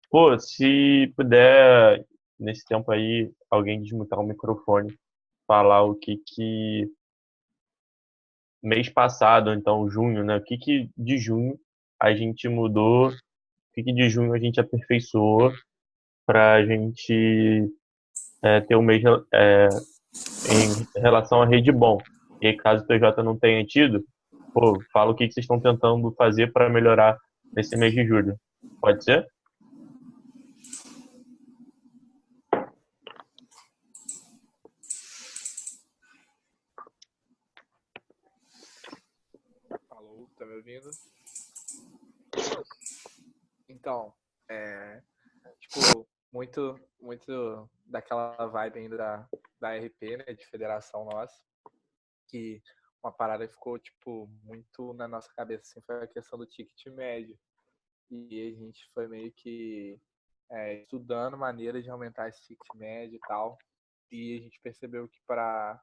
Pô, se puder, nesse tempo aí, alguém desmutar o microfone, falar o que mês passado, ou então junho, né? O que de junho a gente mudou, o que de junho a gente aperfeiçoou para a gente ter um mês em relação à rede bom. E aí, caso o TJ não tenha tido, pô, fala o que vocês estão tentando fazer para melhorar nesse mês de julho. Pode ser? Alô, tá me ouvindo? Então, é, tipo, muito daquela vibe ainda da RP, né, de federação nossa, que uma parada que ficou, tipo, muito na nossa cabeça, assim, foi a questão do ticket médio. E a gente foi meio que estudando maneiras de aumentar esse ticket médio e tal. E a gente percebeu que para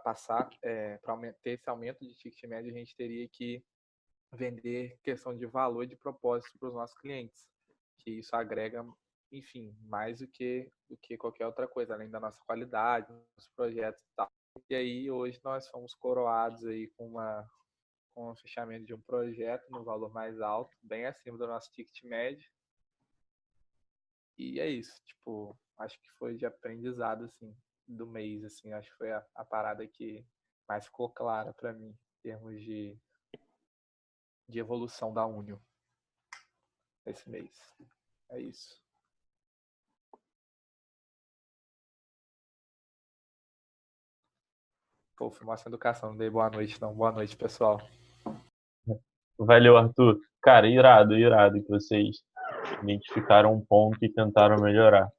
passar, para ter esse aumento de ticket médio, a gente teria que vender questão de valor e de propósito para os nossos clientes, que isso agrega, enfim, mais do que qualquer outra coisa, além da nossa qualidade, dos projetos e tal. E aí hoje nós fomos coroados aí com o fechamento de um projeto no valor mais alto, bem acima do nosso ticket médio. E é isso, tipo, acho que foi de aprendizado assim do mês, assim, acho que foi a parada que mais ficou clara para mim em termos de evolução da Unio esse mês. É isso. Pô, foi massa educação, não dei boa noite, não. Boa noite, pessoal. Valeu, Arthur. Cara, irado, irado que vocês identificaram um ponto e tentaram melhorar.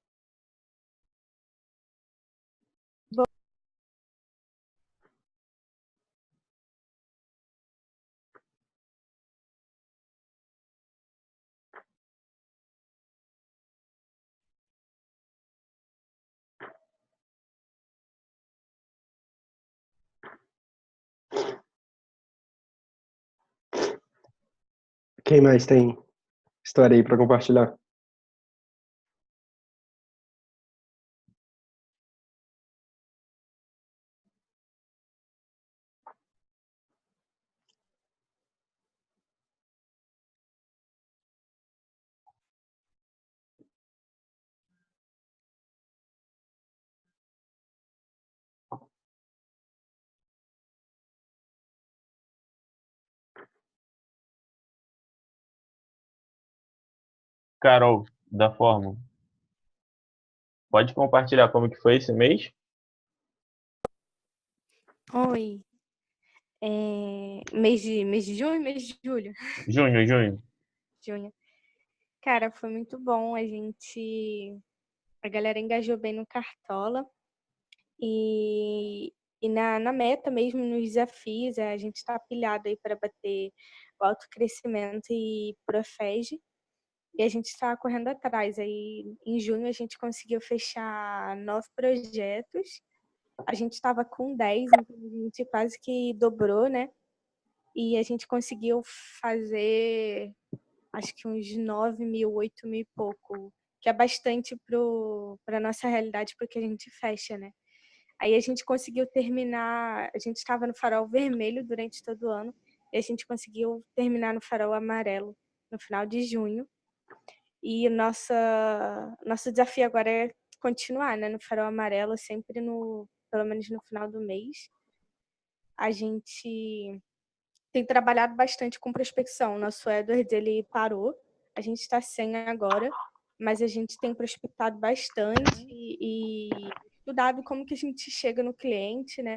Quem mais tem história aí para compartilhar? Carol, da Forma, pode compartilhar como que foi esse mês? Oi. Mês de junho, mês de julho? Junho, junho. Junho. Cara, foi muito bom. A galera engajou bem no Cartola e na meta mesmo, nos desafios, a gente está pilhado aí para bater o autocrescimento e Profege. E a gente está correndo atrás. Aí em junho a gente conseguiu fechar 9 projetos. A gente estava com 10, então a gente quase que dobrou, né? E a gente conseguiu fazer, acho que uns 9 mil, 8 mil e pouco, que é bastante para a nossa realidade, porque a gente fecha, né? Aí a gente conseguiu terminar, a gente estava no farol vermelho durante todo o ano, e a gente conseguiu terminar no farol amarelo no final de junho. E nosso desafio agora é continuar, né, no farol amarelo, sempre pelo menos no final do mês. A gente tem trabalhado bastante com prospecção. Nosso Edward, ele parou, a gente está sem agora, mas a gente tem prospectado bastante e estudado como que a gente chega no cliente, né?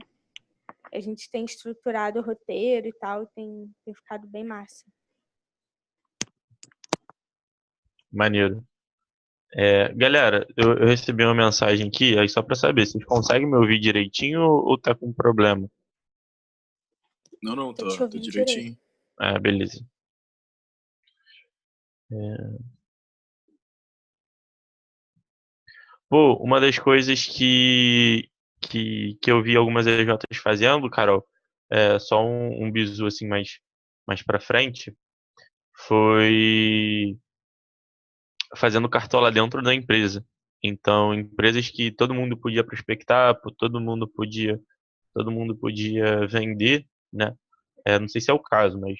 A gente tem estruturado o roteiro e tal, tem ficado bem massa. Maneiro. Galera, eu recebi uma mensagem aqui, aí só para saber, vocês conseguem me ouvir direitinho ou tá com problema? Não, Tô te tá ouvindo direito. direitinho. Ah, beleza. É, Pô, uma das coisas que eu vi algumas EJs fazendo, Carol, só um bizu assim mais pra frente, foi fazendo cartola dentro da empresa. Então, empresas que todo mundo podia prospectar, todo mundo podia vender, né? Não sei se é o caso, mas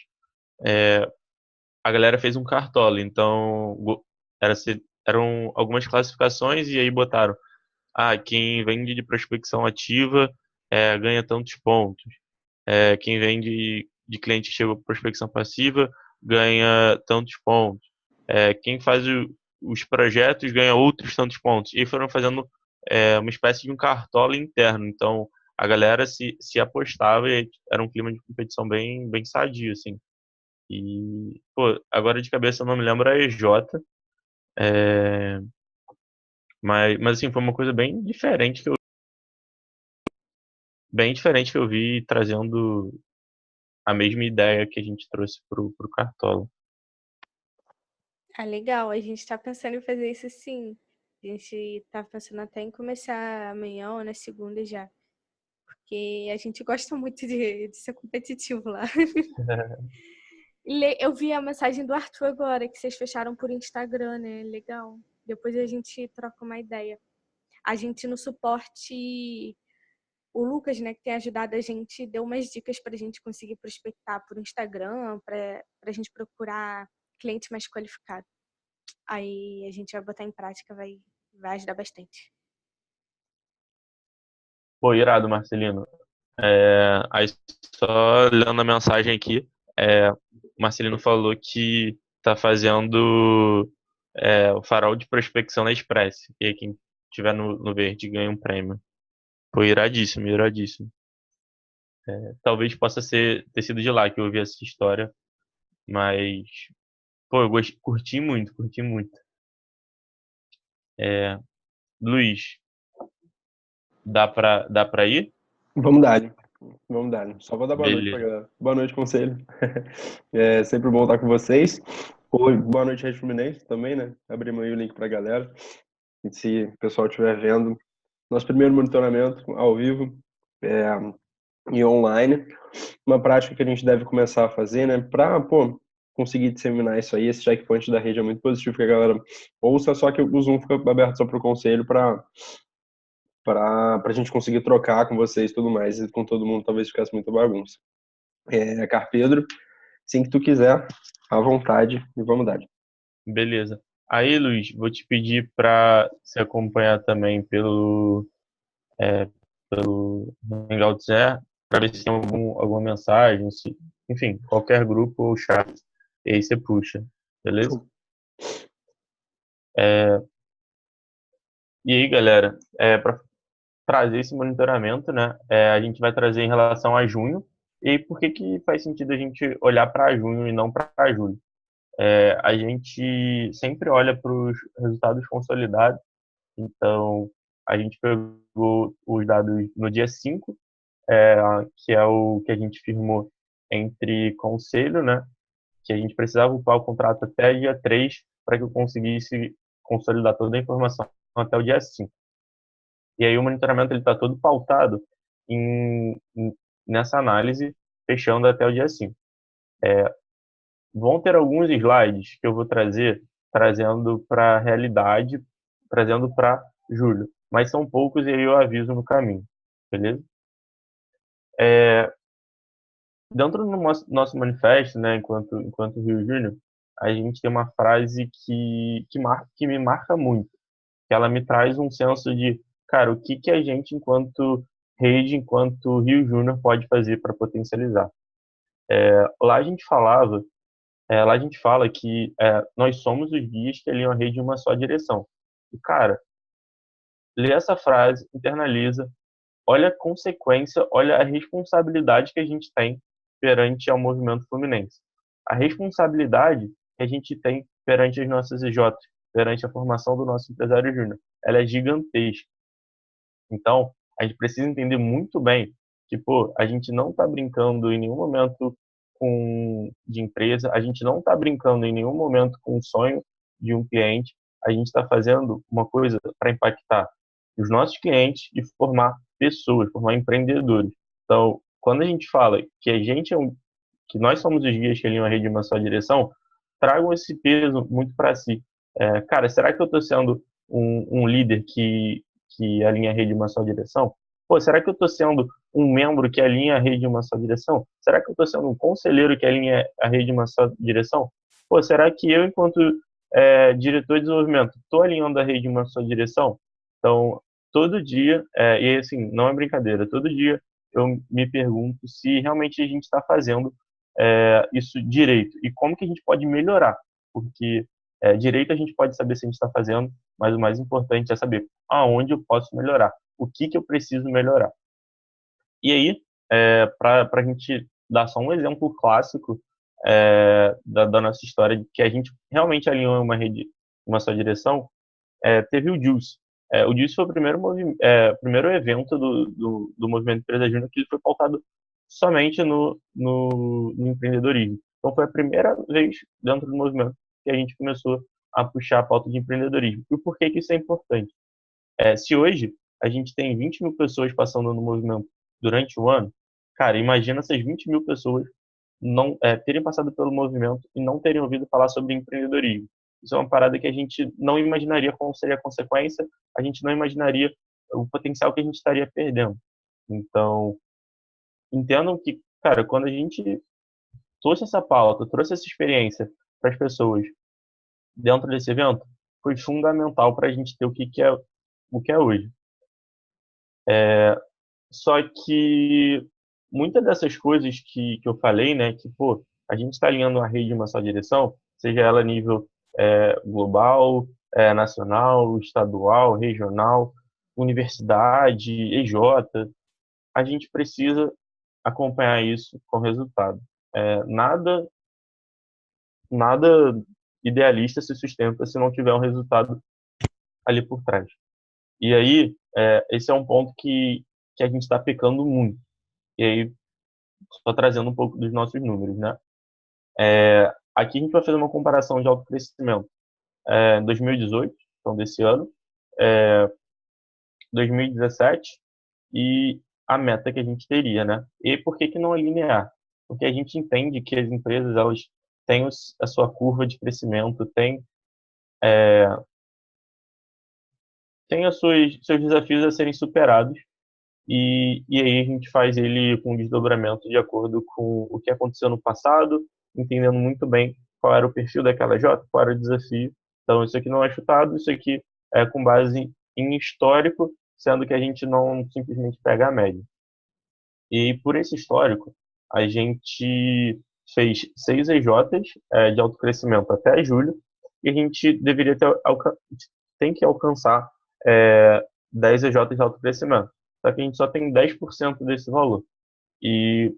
a galera fez um cartola. Então, eram algumas classificações e aí botaram: quem vende de prospecção ativa ganha tantos pontos. Quem vende de cliente que chegou à prospecção passiva ganha tantos pontos. Quem faz os projetos ganha outros tantos pontos. E foram fazendo uma espécie de um cartola interno. Então, a galera se apostava e era um clima de competição bem, bem sadio, assim. E, pô, agora de cabeça eu não me lembro a EJ, é, mas assim, foi uma coisa bem diferente que eu vi, trazendo a mesma ideia que a gente trouxe pro Cartola. Ah, legal. A gente tá pensando em fazer isso sim. A gente tá pensando até em começar amanhã ou na segunda já. Porque a gente gosta muito de ser competitivo lá. Eu vi a mensagem do Arthur agora, que vocês fecharam por Instagram, né? Legal. Depois a gente troca uma ideia. A gente no suporte, o Lucas, né, que tem ajudado a gente, deu umas dicas para a gente conseguir prospectar por Instagram, para a gente procurar cliente mais qualificado. Aí a gente vai botar em prática, vai ajudar bastante. Pô, irado, Marcelino. Aí só lendo a mensagem aqui, o Marcelino falou que tá fazendo o farol de prospecção na Express. E aí quem tiver no verde ganha um prêmio. Pô, iradíssimo, iradíssimo. Talvez possa ter sido de lá que eu ouvi essa história, mas, pô, curti muito, curti muito. É, Luiz, dá pra ir? Vamos dar, vamos dar. Só vou dar boa noite pra Beleza. galera. Boa noite, conselho. É sempre bom estar com vocês. Oi, boa noite, Rede Fluminense também, né? Abrimos aí o link pra galera. E se o pessoal estiver vendo, nosso primeiro monitoramento ao vivo e online. Uma prática que a gente deve começar a fazer, né? Pra, pô, conseguir disseminar isso aí. Esse checkpoint da rede é muito positivo que a galera ouça, só que o Zoom fica aberto só pro conselho para a gente conseguir trocar com vocês e tudo mais, e com todo mundo talvez ficasse muita bagunça. Carpedro, assim que tu quiser, à vontade, e vamos dar. Beleza. Aí, Luiz, vou te pedir para se acompanhar também pelo Hangouts para ver se tem alguma mensagem, enfim, qualquer grupo ou chat. E aí você puxa, beleza? Show. E aí, galera, para trazer esse monitoramento, né, a gente vai trazer em relação a junho. E aí, por que que faz sentido a gente olhar para junho e não para julho? A gente sempre olha para os resultados consolidados. Então, a gente pegou os dados no dia 5, é, que é o que a gente firmou entre conselho, né? Que a gente precisava upar o contrato até dia 3 para que eu conseguisse consolidar toda a informação até o dia 5. E aí o monitoramento está todo pautado nessa análise, fechando até o dia 5. Vão ter alguns slides que eu vou trazendo para a realidade, trazendo para julho. Mas são poucos e aí eu aviso no caminho, beleza? Dentro do nosso manifesto, né, enquanto Rio Júnior, a gente tem uma frase que me marca muito, que ela me traz um senso de, cara, o que a gente, enquanto rede, enquanto Rio Júnior, pode fazer para potencializar. Lá a gente falava, lá a gente fala que nós somos os guias que alinham a rede em uma só direção. E, cara, lê essa frase, internaliza, olha a consequência, olha a responsabilidade que a gente tem perante ao movimento fluminense. A responsabilidade que a gente tem perante as nossas EJs, perante a formação do nosso empresário júnior, ela é gigantesca. Então, a gente precisa entender muito bem que, pô, a gente não está brincando em nenhum momento de empresa, a gente não está brincando em nenhum momento com o sonho de um cliente, a gente está fazendo uma coisa para impactar os nossos clientes e formar pessoas, formar empreendedores. Então, quando a gente fala que a gente que nós somos os guias que alinham a rede em uma só direção, tragam esse peso muito para si. Cara, será que eu estou sendo um líder que alinha a rede em uma só direção? Pô, será que eu estou sendo um membro que alinha a rede em uma só direção? Será que eu estou sendo um conselheiro que alinha a rede em uma só direção? Pô, será que eu, enquanto diretor de desenvolvimento, estou alinhando a rede em uma só direção? Então, todo dia, e assim, não é brincadeira, todo dia eu me pergunto se realmente a gente está fazendo isso direito e como que a gente pode melhorar, porque direito a gente pode saber se a gente está fazendo, mas o mais importante é saber aonde eu posso melhorar, o que eu preciso melhorar. E aí, para a gente dar só um exemplo clássico da nossa história, de que a gente realmente alinhou uma rede, uma só direção, teve o Juice. O Juice foi o primeiro evento do Movimento Empresa Júnior que ele foi pautado somente no empreendedorismo. Então, foi a primeira vez dentro do movimento que a gente começou a puxar a pauta de empreendedorismo. E por que que isso é importante? Se hoje a gente tem 20 mil pessoas passando no movimento durante o ano, cara, imagina essas 20 mil pessoas não terem passado pelo movimento e não terem ouvido falar sobre empreendedorismo. Isso é uma parada que a gente não imaginaria qual seria a consequência, a gente não imaginaria o potencial que a gente estaria perdendo. Então, entendam que, cara, quando a gente trouxe essa pauta, trouxe essa experiência para as pessoas dentro desse evento, foi fundamental para a gente ter o que é hoje. Só que muitas dessas coisas que eu falei, né, que, pô, a gente está alinhando a rede em uma só direção, seja ela a nível global, nacional, estadual, regional, universidade, EJ, a gente precisa acompanhar isso com resultado. Nada idealista se sustenta se não tiver um resultado ali por trás. E aí, esse é um ponto que a gente está pecando muito. E aí, só trazendo um pouco dos nossos números, né? Aqui a gente vai fazer uma comparação de autocrescimento. 2018, então desse ano, 2017 e a meta que a gente teria, né? E por que que não é linear? Porque a gente entende que as empresas, elas têm a sua curva de crescimento, têm seus desafios a serem superados, e aí a gente faz ele com desdobramento de acordo com o que aconteceu no passado, entendendo muito bem qual era o perfil daquela J, qual era o desafio. Então, isso aqui não é chutado, isso aqui é com base em histórico, sendo que a gente não simplesmente pega a média. E por esse histórico, a gente fez 6 EJs de autocrescimento até julho, e a gente deveria tem que alcançar 10 EJs de autocrescimento. Só que a gente só tem 10% desse valor. E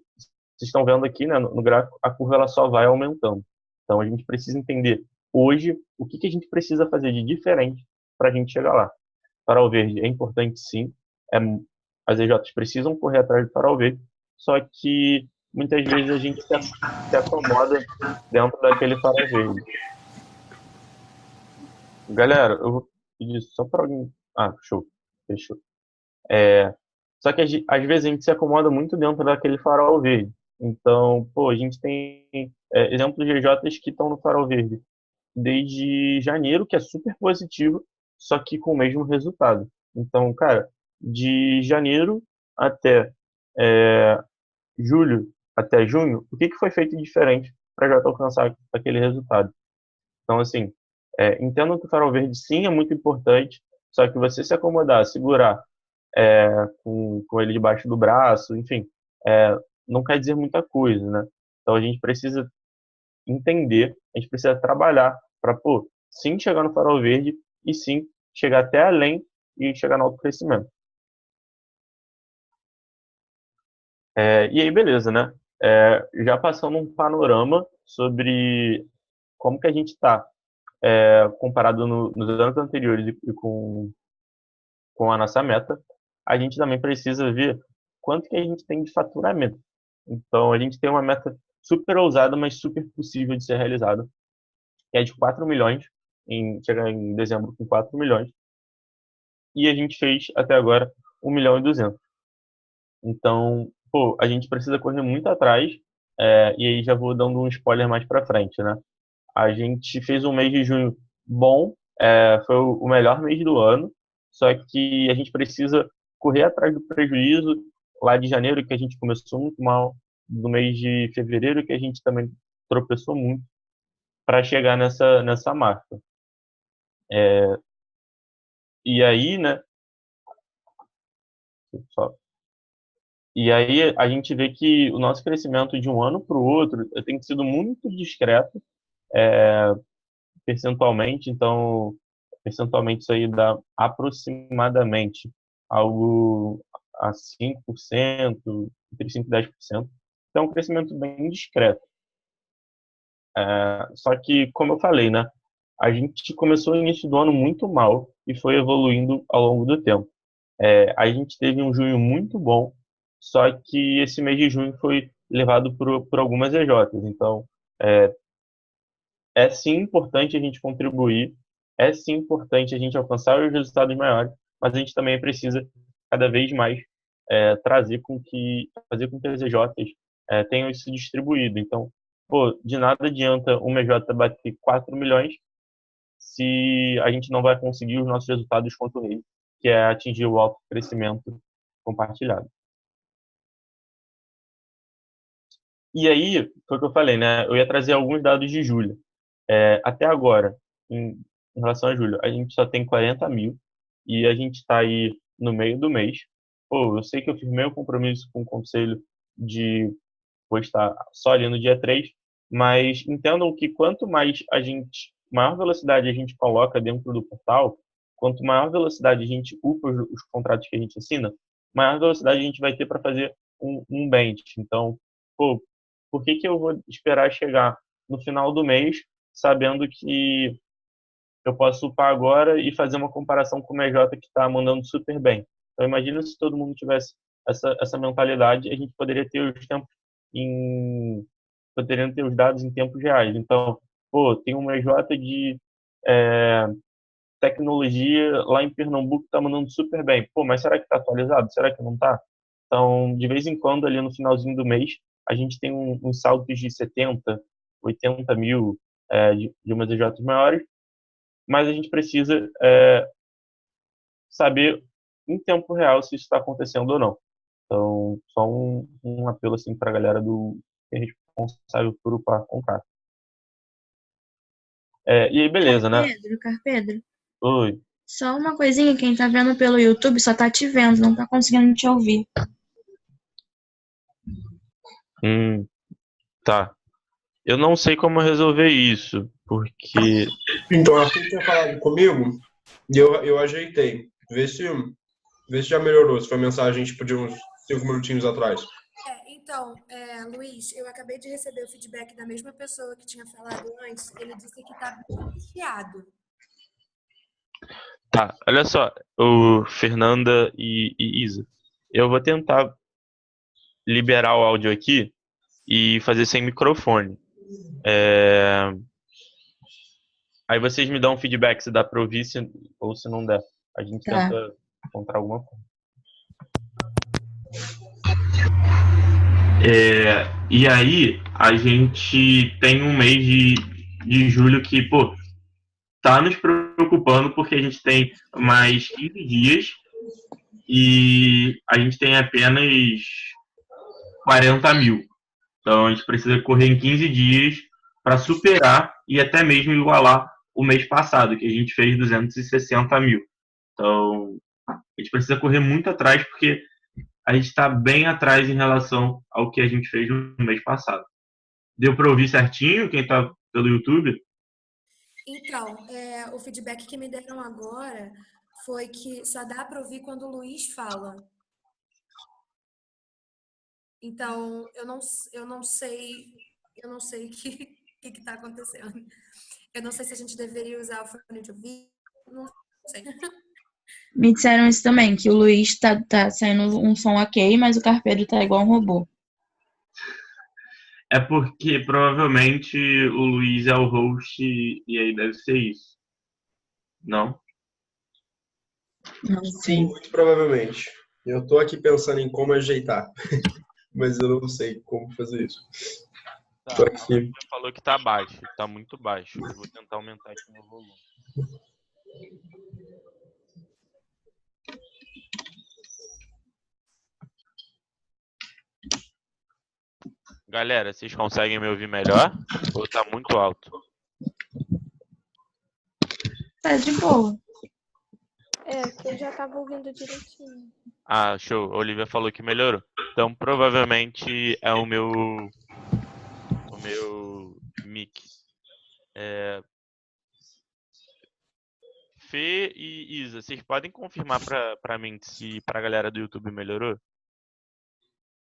vocês estão vendo aqui, né, no gráfico, a curva ela só vai aumentando. Então a gente precisa entender hoje o que a gente precisa fazer de diferente para a gente chegar lá. Farol verde é importante, sim. As EJs precisam correr atrás do farol verde, só que muitas vezes a gente se acomoda dentro daquele farol verde. Galera, eu vou pedir só para alguém. Ah, show. Fechou. Só que às vezes a gente se acomoda muito dentro daquele farol verde. Então, pô, a gente tem exemplos de EJs que estão no farol verde desde janeiro, que é super positivo, só que com o mesmo resultado. Então, cara, de janeiro até julho, até junho, o que foi feito diferente para já alcançar aquele resultado? Então, assim, entendo que o farol verde sim é muito importante, só que você se acomodar, segurar com ele debaixo do braço, enfim, não quer dizer muita coisa, né? Então a gente precisa entender, a gente precisa trabalhar para, pô, sim chegar no farol verde e sim chegar até além e chegar no autocrescimento. E aí, beleza, né? Já passando um panorama sobre como que a gente está comparado nos anos anteriores e com a nossa meta, a gente também precisa ver quanto que a gente tem de faturamento. Então, a gente tem uma meta super ousada, mas super possível de ser realizada, que é de 4 milhões, chegar em dezembro com 4 milhões, e a gente fez até agora 1 milhão e 200. Então, pô, a gente precisa correr muito atrás, e aí já vou dando um spoiler mais para frente, né? a gente fez um mês de junho bom, foi o melhor mês do ano, só que a gente precisa correr atrás do prejuízo lá de janeiro, que a gente começou muito mal, no mês de fevereiro, que a gente também tropeçou muito, para chegar nessa marca. E aí, né? Só. E aí a gente vê que o nosso crescimento de um ano para o outro tem sido muito discreto, percentualmente. Então, percentualmente isso aí dá aproximadamente algo a 5%, entre 5% e 10%. Então, é um crescimento bem discreto. Só que, como eu falei, né? A gente começou no início do ano muito mal e foi evoluindo ao longo do tempo. A gente teve um junho muito bom, só que esse mês de junho foi levado por algumas EJs. Então, é sim importante a gente contribuir, é sim importante a gente alcançar os resultados maiores, mas a gente também precisa cada vez mais fazer com que as EJs tenham isso distribuído. Então, pô, de nada adianta uma EJ bater 4 milhões se a gente não vai conseguir os nossos resultados quanto rei, que é atingir o alto crescimento compartilhado. E aí, foi o que eu falei, né? Eu ia trazer alguns dados de julho. Até agora, em relação a julho, a gente só tem 40 mil e a gente está aí no meio do mês. Pô, eu sei que eu firmei um compromisso com o conselho de postar só ali no dia 3, mas entendam que quanto mais maior velocidade a gente coloca dentro do portal, quanto maior velocidade a gente upa os contratos que a gente assina, maior velocidade a gente vai ter para fazer um bench. Então, pô, por que eu vou esperar chegar no final do mês sabendo que eu posso upar agora e fazer uma comparação com o MJ que está mandando super bem? Então, imagina se todo mundo tivesse essa mentalidade, a gente poderia ter poderiam ter os dados em tempos reais. Então, pô, tem uma EJ de tecnologia lá em Pernambuco que está mandando super bem. Pô, mas será que está atualizado? Será que não está? Então, de vez em quando, ali no finalzinho do mês, a gente tem uns saltos de 70, 80 mil de umas EJs maiores, mas a gente precisa saber em tempo real se isso está acontecendo ou não. Então, só um apelo assim, para a galera que é responsável por upar contrato. E aí, beleza, né? Carpedro. Oi. Só uma coisinha, quem tá vendo pelo YouTube só tá te vendo, não tá conseguindo te ouvir. Tá. Eu não sei como resolver isso, porque... Então, assim que tinha falado comigo, e eu ajeitei. Vê se já melhorou, se foi mensagem tipo de uns 5 minutinhos atrás. Então, Luiz, eu acabei de receber o feedback da mesma pessoa que tinha falado antes. Ele disse que tá bem chiado. Tá, olha só, o Fernanda e Isa. Eu vou tentar liberar o áudio aqui e fazer sem microfone. Aí vocês me dão um feedback se dá para ouvir ou se não der. A gente tenta encontrar alguma forma. E aí, a gente tem um mês de julho que, pô, tá nos preocupando porque a gente tem mais 15 dias e a gente tem apenas 40 mil. Então, a gente precisa correr em 15 dias para superar e até mesmo igualar o mês passado, que a gente fez 260 mil. Então, a gente precisa correr muito atrás porque a gente está bem atrás em relação ao que a gente fez no mês passado. Deu para ouvir certinho quem está pelo YouTube? Então, o feedback que me deram agora foi que só dá para ouvir quando o Luiz fala. Então, eu não sei o que está acontecendo. Eu não sei se a gente deveria usar o fone de ouvido, não sei. Me disseram isso também, que o Luiz tá saindo um som ok, mas o Carpedro tá igual um robô. É porque provavelmente o Luiz é o host e aí deve ser isso. Não? Não sei. Sim, muito provavelmente. Eu tô aqui pensando em como ajeitar, mas eu não sei como fazer isso. Tá, Tô a aqui. Olivia falou que tá baixo, tá muito baixo. Eu vou tentar aumentar aqui meu volume. Galera, vocês conseguem me ouvir melhor? Ou tá muito alto? Tá de boa. Que eu já tava ouvindo direitinho. Ah, show. A Olivia falou que melhorou. Então, provavelmente é o meu mic. Fê e Isa, vocês podem confirmar pra mim se pra galera do YouTube melhorou?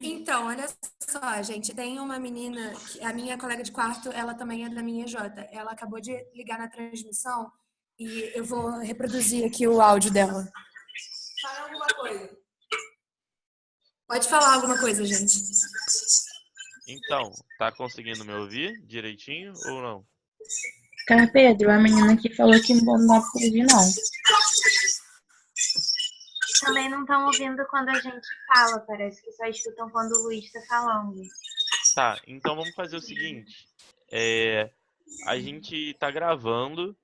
Então, olha só, gente, tem uma menina, a minha colega de quarto, ela também é da minha EJ. Ela acabou de ligar na transmissão e eu vou reproduzir aqui o áudio dela. Fala alguma coisa. Pode falar alguma coisa, gente. Então, tá conseguindo me ouvir direitinho ou não? Carpedro, a menina aqui falou que não dá pra ouvir, não. Também não estão ouvindo quando a gente fala, parece que só escutam quando o Luiz está falando. Tá, então vamos fazer o seguinte. A gente tá gravando.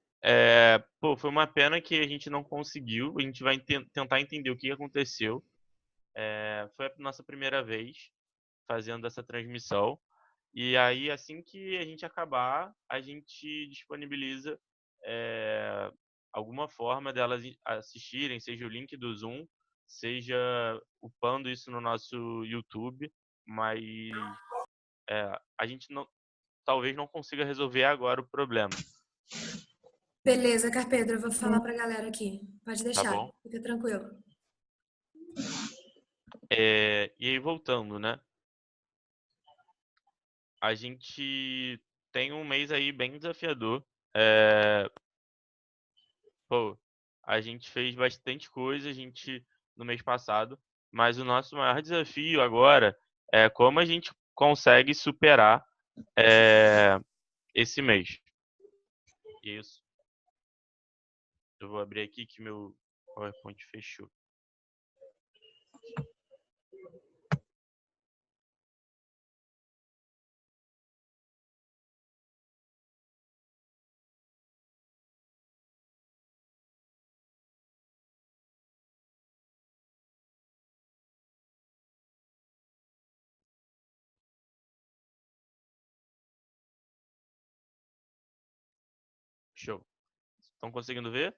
Foi uma pena que a gente não conseguiu. A gente vai tentar entender o que aconteceu. Foi a nossa primeira vez fazendo essa transmissão. E aí, assim que a gente acabar, a gente disponibiliza alguma forma delas assistirem, seja o link do Zoom, seja upando isso no nosso YouTube, mas a gente talvez não consiga resolver agora o problema, Beleza, Carpedro, eu vou falar pra galera aqui. Pode tá deixar, bom? fica tranquilo. E aí, voltando, né? A gente tem um mês aí bem desafiador. A gente fez bastante coisa, no mês passado, mas o nosso maior desafio agora é como a gente consegue superar esse mês. Isso. Eu vou abrir aqui que meu PowerPoint fechou. Show. Estão conseguindo ver?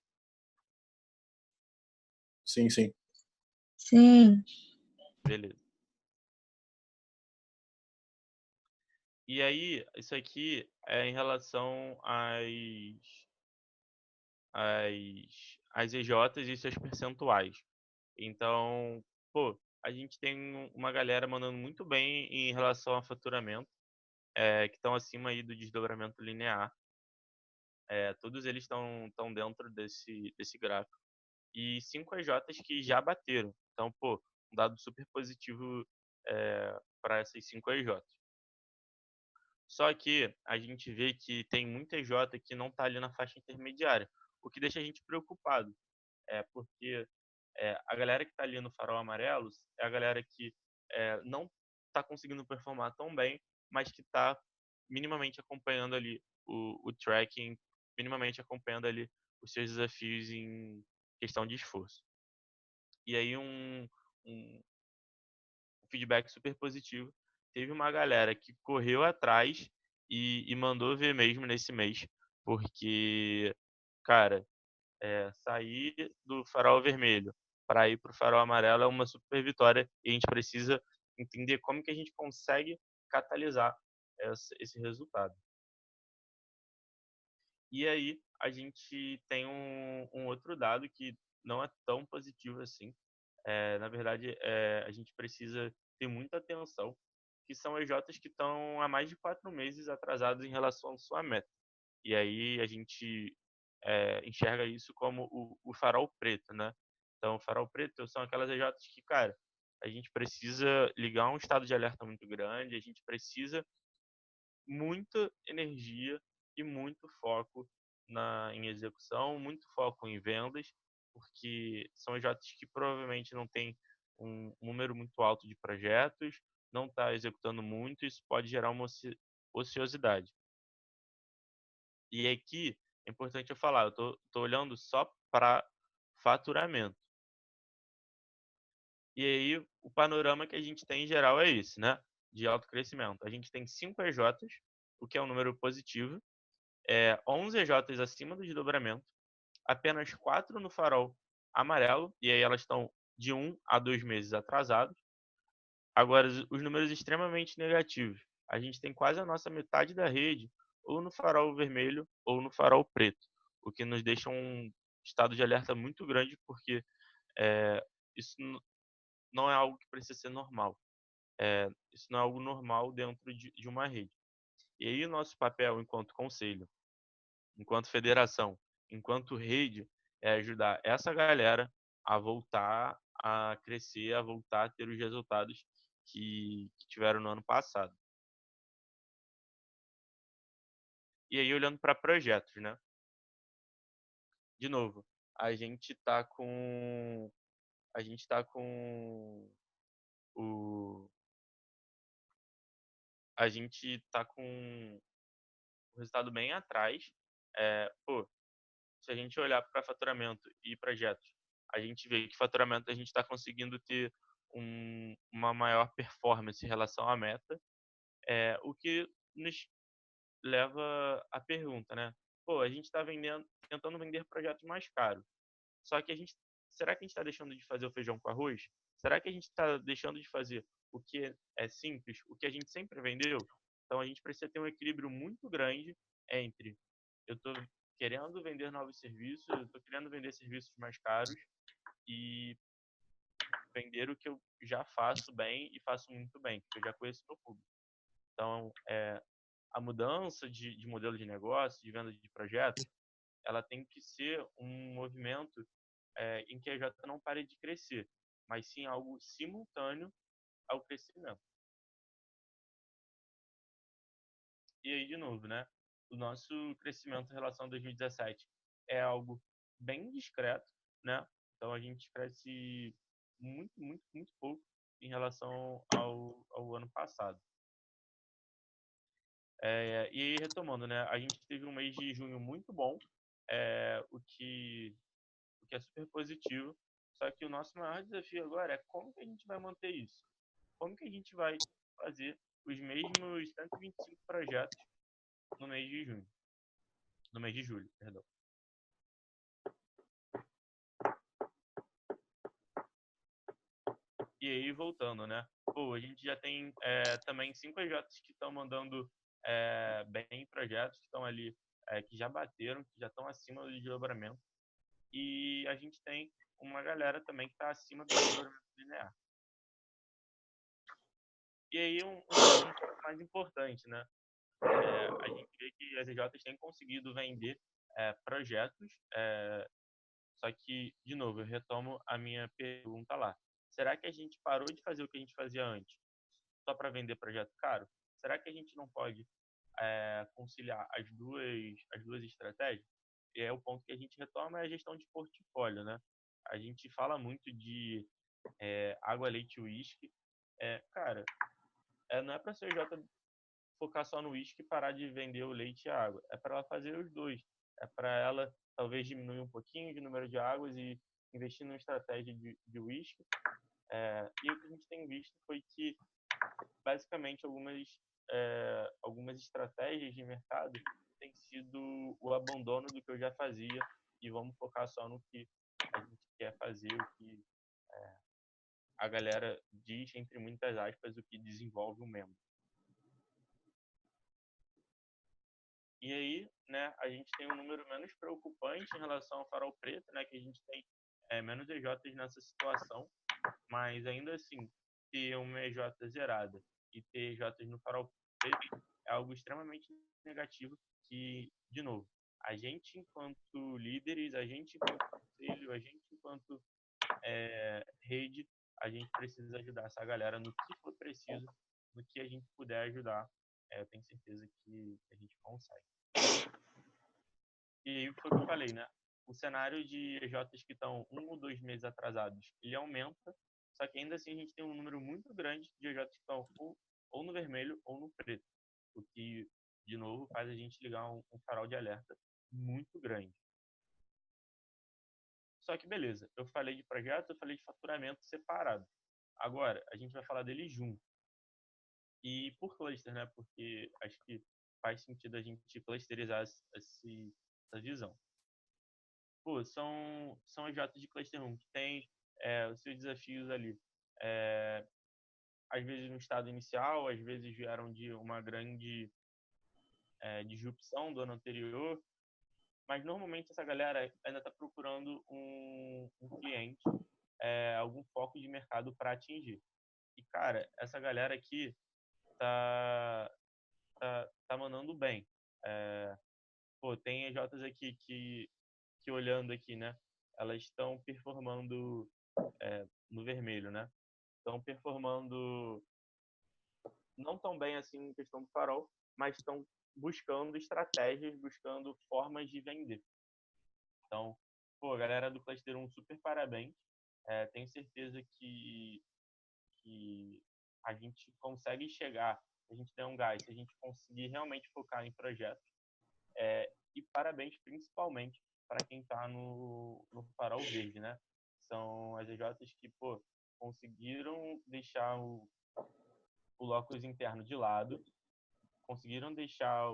Sim, sim. Sim. Beleza. E aí, isso aqui é em relação às EJs e seus percentuais. Então, a gente tem uma galera mandando muito bem em relação a faturamento, que estão acima aí do desdobramento linear. Todos eles estão dentro desse gráfico. E 5 EJs que já bateram. Então, um dado super positivo para essas 5 EJs. Só que a gente vê que tem muita EJ que não está ali na faixa intermediária, o que deixa a gente preocupado. Porque a galera que está ali no farol amarelo é a galera que não está conseguindo performar tão bem, mas que está minimamente acompanhando ali o tracking, minimamente acompanhando ali os seus desafios em questão de esforço. E aí um feedback super positivo. Teve uma galera que correu atrás e mandou ver mesmo nesse mês, porque, cara, sair do farol vermelho para ir para o farol amarelo é uma super vitória e a gente precisa entender como que a gente consegue catalisar esse resultado. E aí a gente tem um outro dado que não é tão positivo assim. Na verdade, a gente precisa ter muita atenção, que são EJs que estão há mais de 4 meses atrasados em relação à sua meta. E aí a gente enxerga isso como o farol preto, né? Então, o farol preto são aquelas EJs que, cara, a gente precisa ligar um estado de alerta muito grande, a gente precisa muita energia e muito foco em execução, muito foco em vendas, porque são EJs que provavelmente não têm um número muito alto de projetos, não está executando muito, isso pode gerar uma ociosidade. E aqui é importante eu falar, eu tô olhando só para faturamento. E aí o panorama que a gente tem em geral é esse, né? De alto crescimento. A gente tem 5 EJs, o que é um número positivo, 11 EJs acima do desdobramento, apenas 4 no farol amarelo, e aí elas estão de 1 a 2 meses atrasados. Agora, os números extremamente negativos. A gente tem quase a nossa metade da rede ou no farol vermelho ou no farol preto, o que nos deixa um estado de alerta muito grande, porque isso não é algo que precisa ser normal. Isso não é algo normal dentro de uma rede. E aí o nosso papel enquanto conselho, enquanto federação, enquanto rede, é ajudar essa galera a voltar a crescer, a voltar a ter os resultados que tiveram no ano passado. E aí olhando para projetos, né? De novo, a gente está com o a gente tá com o resultado bem atrás. Se a gente olhar para faturamento e projetos, a gente vê que faturamento a gente está conseguindo ter uma maior performance em relação à meta, o que nos leva à pergunta, né? A gente está tentando vender projetos mais caros. Só que será que a gente está deixando de fazer o feijão com arroz? Será que a gente está deixando de fazer o que é simples, o que a gente sempre vendeu? Então a gente precisa ter um equilíbrio muito grande entre eu estou querendo vender novos serviços, eu estou querendo vender serviços mais caros e vender o que eu já faço bem e faço muito bem, porque eu já conheço o meu público. Então, a mudança de modelo de negócio, de venda de projetos, ela tem que ser um movimento em que a Jota não pare de crescer, mas sim algo simultâneo ao crescimento. E aí, de novo, né? O nosso crescimento em relação a 2017 é algo bem discreto, né? Então, a gente cresce muito, muito, muito pouco em relação ao ano passado. E aí, retomando, né? A gente teve um mês de junho muito bom, o que é super positivo. Só que o nosso maior desafio agora é como que a gente vai manter isso? Como que a gente vai fazer os mesmos 125 projetos no mês de junho? No mês de julho, perdão. E aí, voltando, né? A gente já tem também 5 EJs que estão mandando bem projetos, que estão ali, que já bateram, que já estão acima do desdobramento. E a gente tem uma galera também que está acima do desdobramento linear. E aí, um ponto mais importante, né? A gente vê que as EJs têm conseguido vender projetos, só que, de novo, eu retomo a minha pergunta lá. Será que a gente parou de fazer o que a gente fazia antes só para vender projeto caro? Será que a gente não pode conciliar as duas estratégias? E é o ponto que a gente retoma, é a gestão de portfólio, né? A gente fala muito de água, leite e uísque. Cara, não é para a CJ focar só no uísque e parar de vender o leite e a água. É para ela fazer os dois. É para ela talvez diminuir um pouquinho de número de águas e investir numa estratégia de uísque. E o que a gente tem visto foi que, basicamente, algumas estratégias de mercado têm sido o abandono do que eu já fazia e vamos focar só no que a gente quer fazer, o que a galera diz, entre muitas aspas, o que desenvolve o membro. E aí, né, a gente tem um número menos preocupante em relação ao farol preto, né, que a gente tem menos EJs nessa situação, mas ainda assim, ter uma EJ zerada e ter EJs no farol preto é algo extremamente negativo que, de novo, a gente enquanto líderes, a gente enquanto conselho, a gente enquanto rede, a gente precisa ajudar essa galera no que for preciso, no que a gente puder ajudar, eu tenho certeza que a gente consegue. E foi o que eu falei, né? O cenário de EJs que estão 1 ou 2 meses atrasados, ele aumenta, só que ainda assim a gente tem um número muito grande de EJs que estão ou no vermelho ou no preto. O que, de novo, faz a gente ligar um farol de alerta muito grande. Só que beleza, eu falei de projeto, eu falei de faturamento separado. Agora, a gente vai falar dele junto. E por cluster, né? Porque acho que faz sentido a gente clusterizar essa visão. Pô, são as Jotas de Cluster 1 que tem os seus desafios ali. Às vezes no estado inicial, às vezes vieram de uma grande disrupção do ano anterior, mas normalmente essa galera ainda está procurando um cliente, algum foco de mercado para atingir. E, cara, essa galera aqui tá mandando bem. Pô, tem EJs aqui que olhando aqui, né? Elas estão performando no vermelho, né? Estão performando não tão bem assim em questão do farol, mas estão buscando estratégias, buscando formas de vender. Então, pô, galera do Cluster 1, super parabéns. Tenho certeza que a gente consegue chegar, a gente der um gás, se a gente conseguir realmente focar em projetos. E parabéns principalmente para quem está no farol verde, né? São as EJs que, pô, conseguiram deixar o locus interno de lado, conseguiram deixar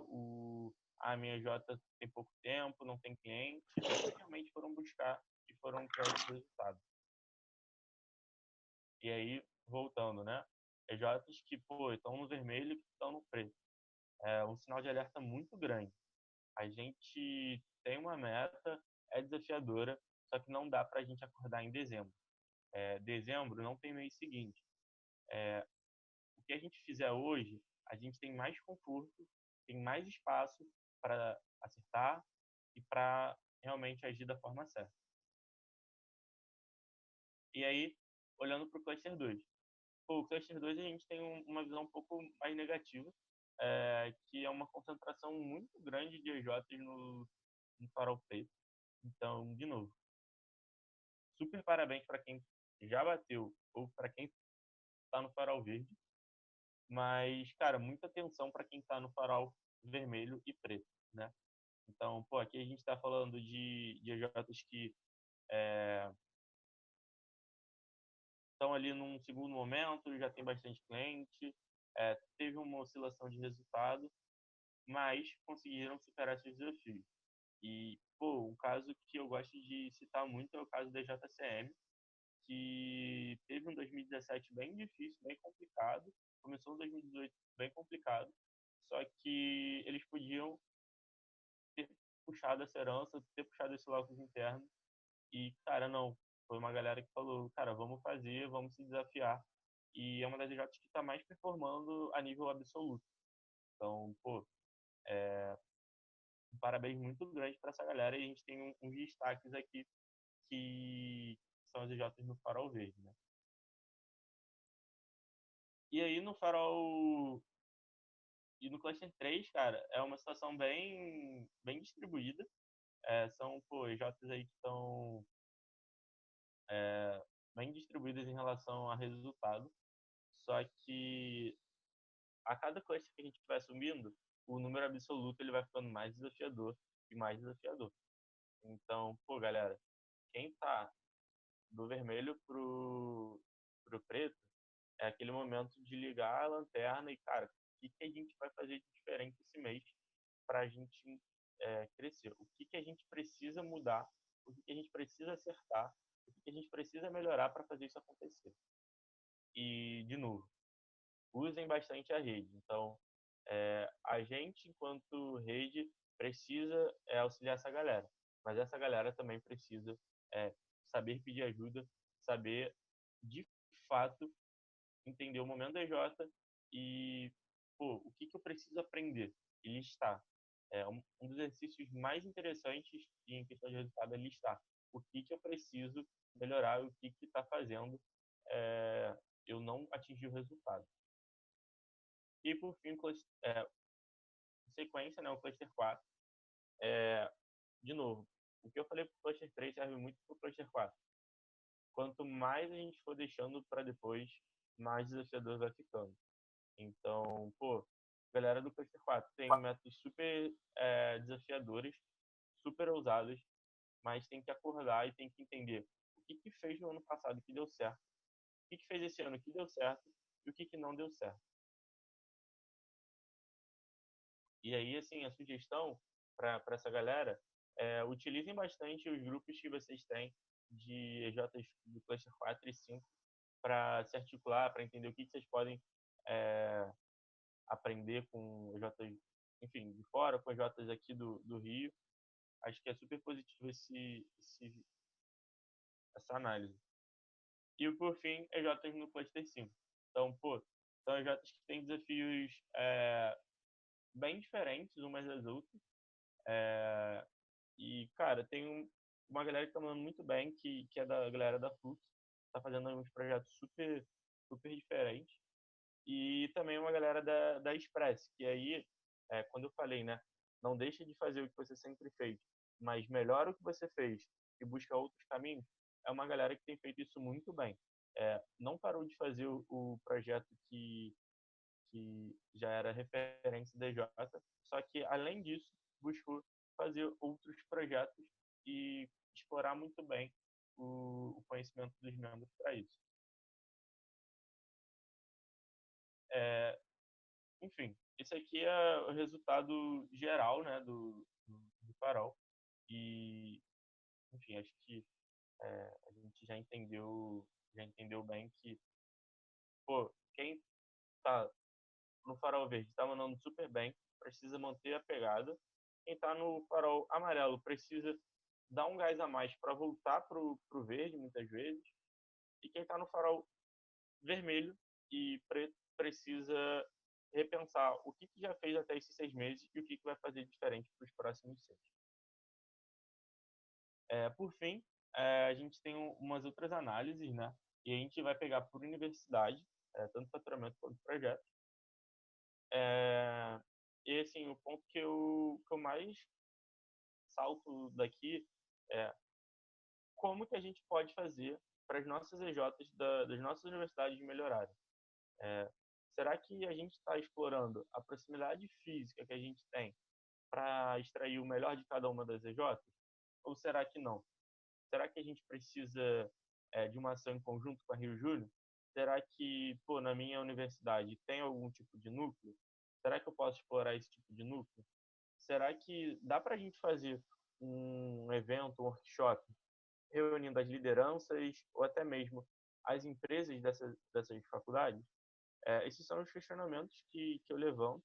a minha J tem pouco tempo, não tem cliente, e realmente foram buscar e foram para esse resultado. E aí, voltando, né? EJs que, pô, estão no vermelho e estão no preto. É um sinal de alerta muito grande. A gente tem uma meta, é desafiadora, só que não dá para a gente acordar em dezembro. Dezembro não tem mês seguinte. O que a gente fizer hoje, a gente tem mais conforto, tem mais espaço para acertar e para realmente agir da forma certa. E aí, olhando para o Cluster 2. O Cluster 2 a gente tem uma visão um pouco mais negativa, que é uma concentração muito grande de EJs no farol preto. Então, de novo, super parabéns para quem já bateu ou para quem está no farol verde. Mas, cara, muita atenção para quem está no farol vermelho e preto, né? Então, pô, aqui a gente está falando de EJs que estão ali num segundo momento, já tem bastante cliente, teve uma oscilação de resultado, mas conseguiram superar esses desafios. E, pô, um caso que eu gosto de citar muito é o caso da JCM, que teve um 2017 bem difícil, bem complicado, começou um 2018 bem complicado, só que eles podiam ter puxado essa herança, ter puxado esse locus interno, e, cara, não. Foi uma galera que falou, cara, vamos fazer, vamos se desafiar. E é uma das DJs que está mais performando a nível absoluto. Então, pô, um parabéns muito grande para essa galera. E a gente tem uns destaques aqui que são as DJs no farol verde, né? E aí no farol e no Cluster 3, cara, é uma situação bem distribuída. São, pô, EJs aí que estão bem distribuídas em relação a resultado. Só que a cada cluster que a gente vai subindo, o número absoluto ele vai ficando mais desafiador e mais desafiador. Então, pô, galera, quem tá do vermelho pro preto, é aquele momento de ligar a lanterna e, cara, o que a gente vai fazer de diferente esse mês para a gente crescer? O que a gente precisa mudar? O que a gente precisa acertar? O que a gente precisa melhorar para fazer isso acontecer? E, de novo, usem bastante a rede. Então, a gente, enquanto rede, precisa auxiliar essa galera. Mas essa galera também precisa saber pedir ajuda, saber, de fato, entender o momento da EJ e, pô, o que eu preciso aprender e listar. Um dos exercícios mais interessantes em questão de resultado é listar o que eu preciso melhorar, o que está fazendo eu não atingir o resultado. E, por fim, sequência, né, o Cluster 4. De novo, o que eu falei para o Cluster 3 serve muito para o Cluster 4. Quanto mais a gente for deixando para depois, mais desafiador vai ficando. Então, pô, galera do Cluster 4 tem métodos super desafiadores, super ousados, mas tem que acordar e tem que entender o que fez no ano passado que deu certo, o que fez esse ano que deu certo e o que não deu certo. E aí, assim, a sugestão para essa galera utilizem bastante os grupos que vocês têm de EJs do Cluster 4 e 5 para se articular, para entender o que vocês podem aprender com EJs, enfim, de fora, com EJs aqui do Rio. Acho que é super positivo essa análise. E, por fim, EJs no Cluster 5. Então, são EJs que têm desafios bem diferentes umas das outras. E, cara, tem uma galera que tá mandando muito bem, que é da galera da Flux, tá fazendo uns projetos super, super diferentes. E também uma galera da Express, que aí, quando eu falei, né, não deixe de fazer o que você sempre fez, mas melhora o que você fez e busca outros caminhos, é uma galera que tem feito isso muito bem. Não parou de fazer o projeto que já era referência da EJ, só que, além disso, buscou fazer outros projetos e explorar muito bem o conhecimento dos membros para isso. Enfim, esse aqui é o resultado geral, né, do Farol. E, enfim, acho que a gente já entendeu bem que, quem tá no Farol Verde está mandando super bem, precisa manter a pegada. Quem está no Farol Amarelo precisa dar um gás a mais para voltar pro verde, muitas vezes. E quem está no Farol Vermelho e Preto precisa repensar o que já fez até esses 6 meses e o que vai fazer diferente para os próximos 6. Por fim, a gente tem umas outras análises, né? E a gente vai pegar por universidade, tanto faturamento quanto projeto. E, assim, o ponto que eu mais salto daqui é como que a gente pode fazer para as nossas EJs das nossas universidades melhorarem. Será que a gente está explorando a proximidade física que a gente tem para extrair o melhor de cada uma das EJs? Ou será que não? Será que a gente precisa de uma ação em conjunto com a Rio Júnior? Será que, na minha universidade tem algum tipo de núcleo? Será que eu posso explorar esse tipo de núcleo? Será que dá para a gente fazer um evento, um workshop, reunindo as lideranças ou até mesmo as empresas dessas faculdades? Esses são os questionamentos que eu levanto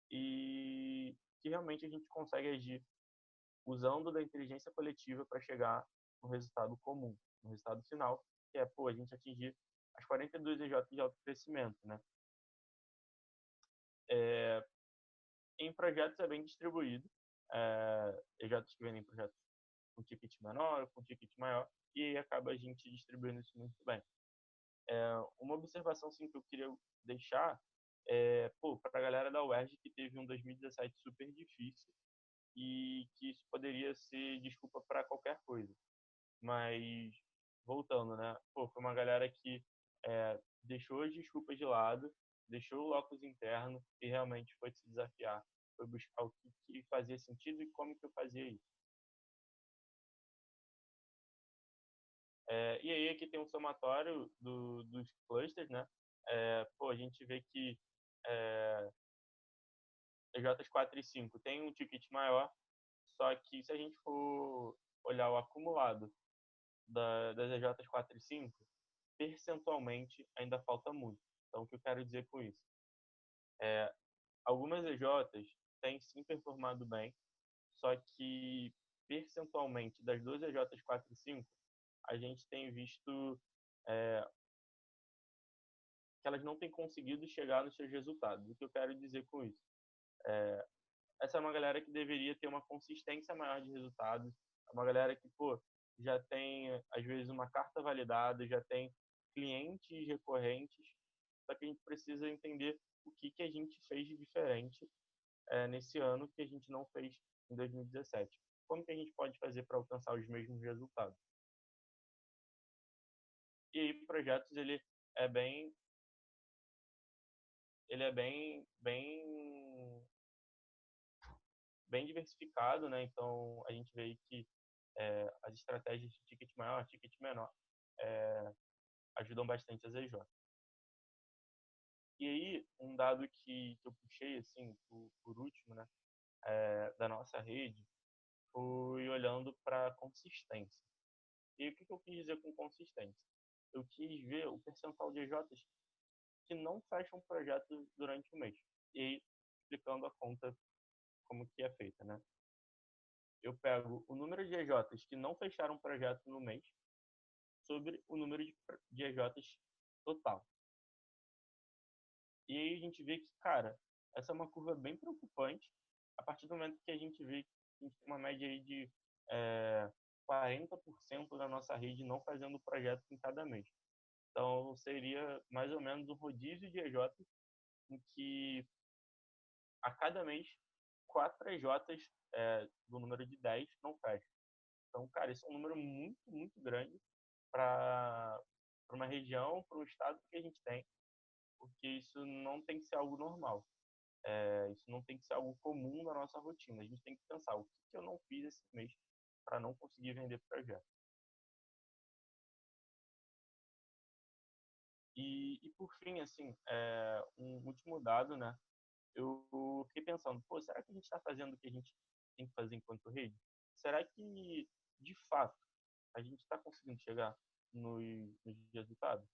e que realmente a gente consegue agir usando da inteligência coletiva para chegar no resultado comum, no resultado final, que é a gente atingir as 42 EJs de alto crescimento, né? Em projetos é bem distribuído, EJs que vendem projetos com ticket menor, com ticket maior, e aí acaba a gente distribuindo isso muito bem. Uma observação sim, que eu queria deixar para a galera da UERJ que teve um 2017 super difícil e que isso poderia ser desculpa para qualquer coisa. Mas, voltando, né? Foi uma galera que deixou as desculpas de lado, deixou o locus interno e realmente foi se desafiar, foi buscar o que fazia sentido e como que eu fazia isso. E aí aqui tem um somatório dos clusters, né? A gente vê que EJs 4 e 5 tem um ticket maior, só que se a gente for olhar o acumulado das EJs 4 e 5, percentualmente ainda falta muito. Então, o que eu quero dizer com isso? Algumas EJs têm sim performado bem, só que percentualmente das duas EJs 4 e 5, a gente tem visto que elas não têm conseguido chegar nos seus resultados. O que eu quero dizer com isso? Essa é uma galera que deveria ter uma consistência maior de resultados, é uma galera que, já tem, às vezes, uma carta validada, já tem clientes recorrentes, só que a gente precisa entender o que a gente fez de diferente nesse ano que a gente não fez em 2017. Como que a gente pode fazer para alcançar os mesmos resultados? E aí, projetos, ele é bem ele é bem diversificado, né? Então, a gente vê aí que as estratégias de ticket maior, ticket menor, ajudam bastante as EJ. E aí, um dado que eu puxei, assim, por último, né, da nossa rede, foi olhando para consistência. E o que eu quis dizer com consistência? Eu quis ver o percentual de EJs que não fecham um projeto durante o mês. E aí, explicando a conta como que é feita, né? Eu pego o número de EJs que não fecharam um projeto no mês sobre o número de EJs total. E aí a gente vê que, cara, essa é uma curva bem preocupante a partir do momento que a gente vê que a gente tem uma média aí de 40% da nossa rede não fazendo projeto em cada mês. Então, seria mais ou menos um rodízio de EJs em que a cada mês 4 EJs do número de 10 não fecham. Então, cara, isso é um número muito, muito grande para uma região, para um estado que a gente tem, porque isso não tem que ser algo normal. Isso não tem que ser algo comum na nossa rotina. A gente tem que pensar o que eu não fiz esse mês para não conseguir vender projeto. E por fim, assim, um último dado, né? Eu fiquei pensando, pô, será que a gente está fazendo o que a gente tem que fazer enquanto rede? Será que, de fato, a gente está conseguindo chegar nos resultados?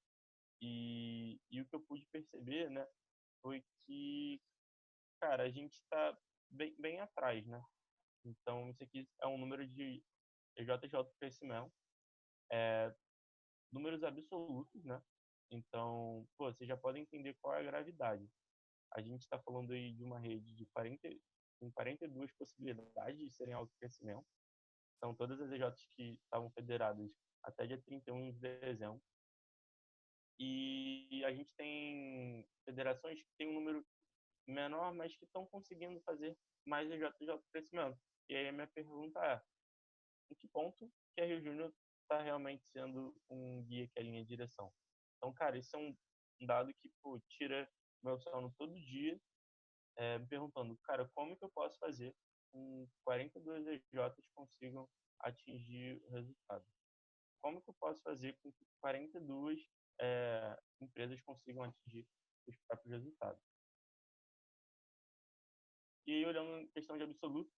E o que eu pude perceber, né, foi que, cara, a gente está bem atrás, né? Então, isso aqui é um número de EJs de alto crescimento, números absolutos, né? Então, pô, vocês já podem entender qual é a gravidade. A gente está falando aí de uma rede de 42 possibilidades de serem alto crescimento. São todas as EJs que estavam federadas até dia 31 de dezembro. E a gente tem federações que têm um número menor, mas que estão conseguindo fazer mais EJs de alto crescimento. E aí a minha pergunta é, em que ponto que a Rio Júnior está realmente sendo um guia que alinha a direção? Então, cara, isso é um dado que, pô, tira meu sono todo dia, me perguntando, cara, como que eu posso fazer com 42 EJs consigam atingir o resultado? Como que eu posso fazer com que 42 empresas consigam atingir os próprios resultados? E aí, olhando em questão de absoluto,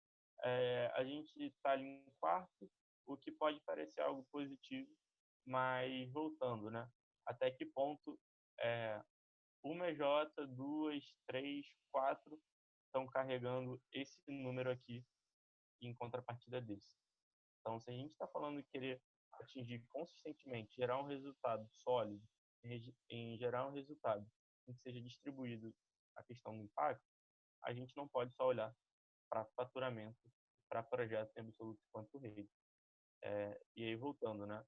a gente está ali em quarto, o que pode parecer algo positivo, mas voltando, né? Até que ponto uma EJ, 2, 3, 4 estão carregando esse número aqui em contrapartida desse. Então, se a gente está falando de querer atingir consistentemente, gerar um resultado sólido, em gerar um resultado em que seja distribuído a questão do impacto, a gente não pode só olhar para faturamento, para projeto em absoluto quanto rede. E aí, voltando, né?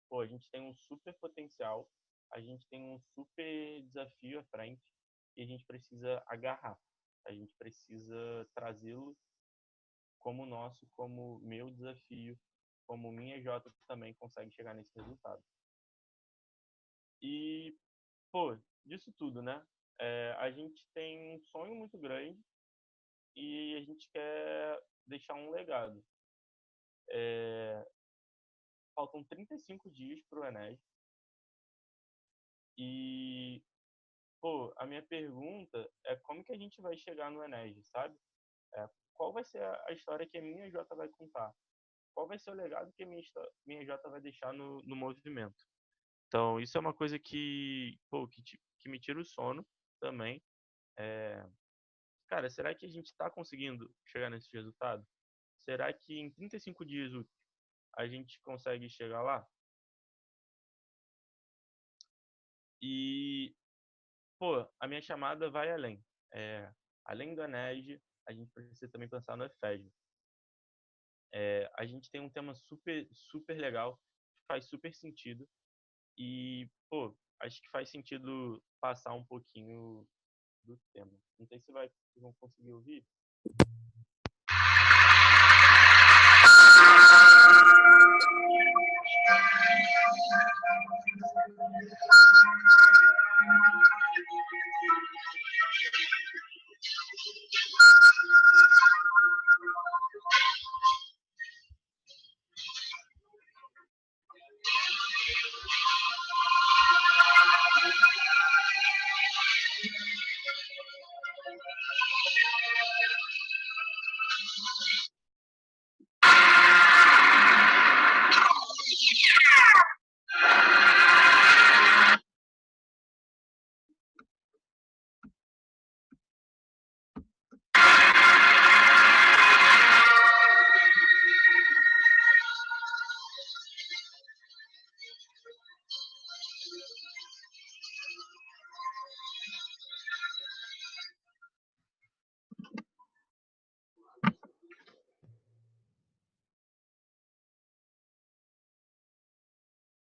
Pô, a gente tem um super potencial, a gente tem um super desafio à frente e a gente precisa agarrar. A gente precisa trazê-lo como nosso, como meu desafio, como minha J que também consegue chegar nesse resultado. E, pô, disso tudo, né? A gente tem um sonho muito grande e a gente quer deixar um legado. Faltam 35 dias para o Enes. E, pô, a minha pergunta é como que a gente vai chegar no Enes, sabe? Qual vai ser a história que a minha J vai contar? Qual vai ser o legado que a minha J vai deixar no movimento? Então, isso é uma coisa que, pô, que me tira o sono também. Cara, será que a gente está conseguindo chegar nesse resultado? Será que em 35 dias úteis a gente consegue chegar lá? E, pô, a minha chamada vai além. Além do Enes, a gente precisa também pensar no EFESG. A gente tem um tema super, super legal, que faz super sentido. E, pô, acho que faz sentido passar um pouquinho do tema. Não sei se vocês vão conseguir ouvir.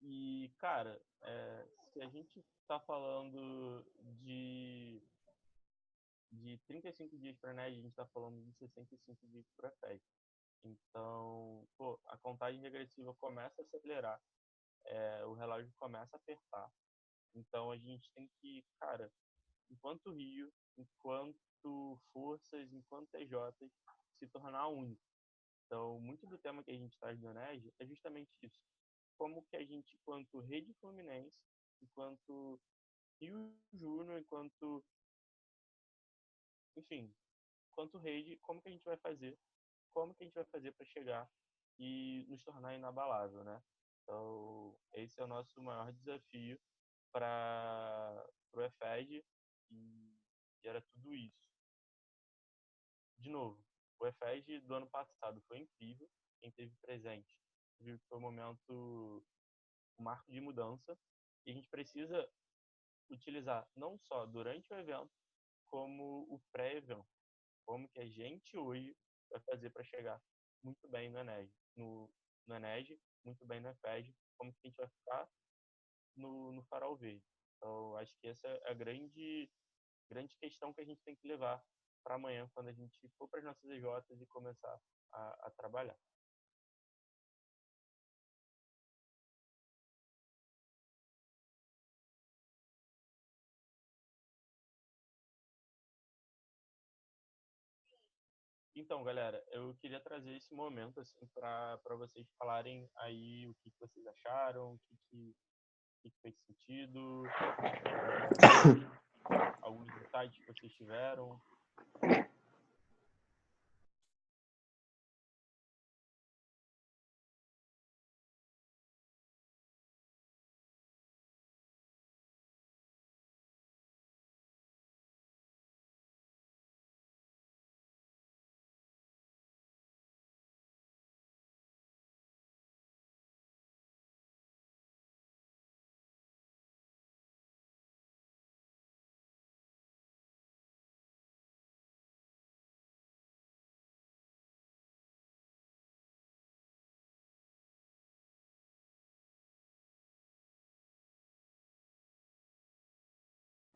E, cara, se a gente está falando de 35 dias para ENERG, a gente está falando de 65 dias para FED. Então, pô, a contagem regressiva começa a acelerar, o relógio começa a apertar. Então, a gente tem que, cara, enquanto Rio, enquanto forças, enquanto TJs, se tornar único. Então, muito do tema que a gente traz do ENERG é justamente isso. Como que a gente, enquanto Rede Fluminense, enquanto Rio Júnior, enfim, enquanto rede, como que a gente vai fazer? Como que a gente vai fazer para chegar e nos tornar inabalável, né? Então, esse é o nosso maior desafio para o EFED e era tudo isso. De novo, o EFED do ano passado foi incrível. Quem esteve presente viu que foi um marco de mudança, e a gente precisa utilizar não só durante o evento, como o pré-evento. Como que a gente hoje vai fazer para chegar muito bem no ENERG, no ENERG, muito bem no EFED, como que a gente vai ficar no Farol Verde. Então, acho que essa é a grande questão que a gente tem que levar para amanhã, quando a gente for para as nossas EJs e começar a trabalhar. Então, galera, eu queria trazer esse momento assim para vocês falarem aí o que vocês acharam, o que fez sentido, alguns insights que vocês tiveram.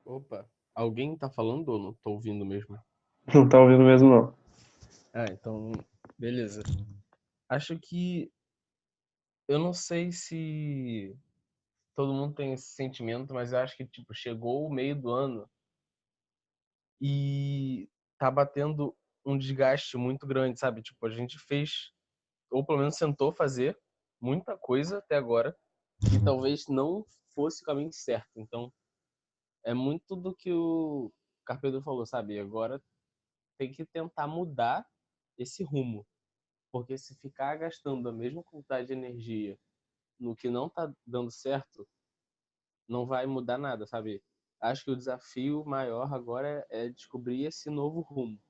Opa, alguém tá falando ou não tô ouvindo mesmo? Não tá ouvindo mesmo, não. Então, beleza. Acho que eu não sei se todo mundo tem esse sentimento, mas eu acho que tipo chegou o meio do ano e tá batendo um desgaste muito grande, sabe? Tipo, a gente fez, ou pelo menos tentou fazer muita coisa até agora e talvez não fosse o caminho certo. Então, é muito do que o Carpedo falou, sabe? Agora tem que tentar mudar esse rumo. Porque se ficar gastando a mesma quantidade de energia no que não tá dando certo, não vai mudar nada, sabe? Acho que o desafio maior agora é descobrir esse novo rumo.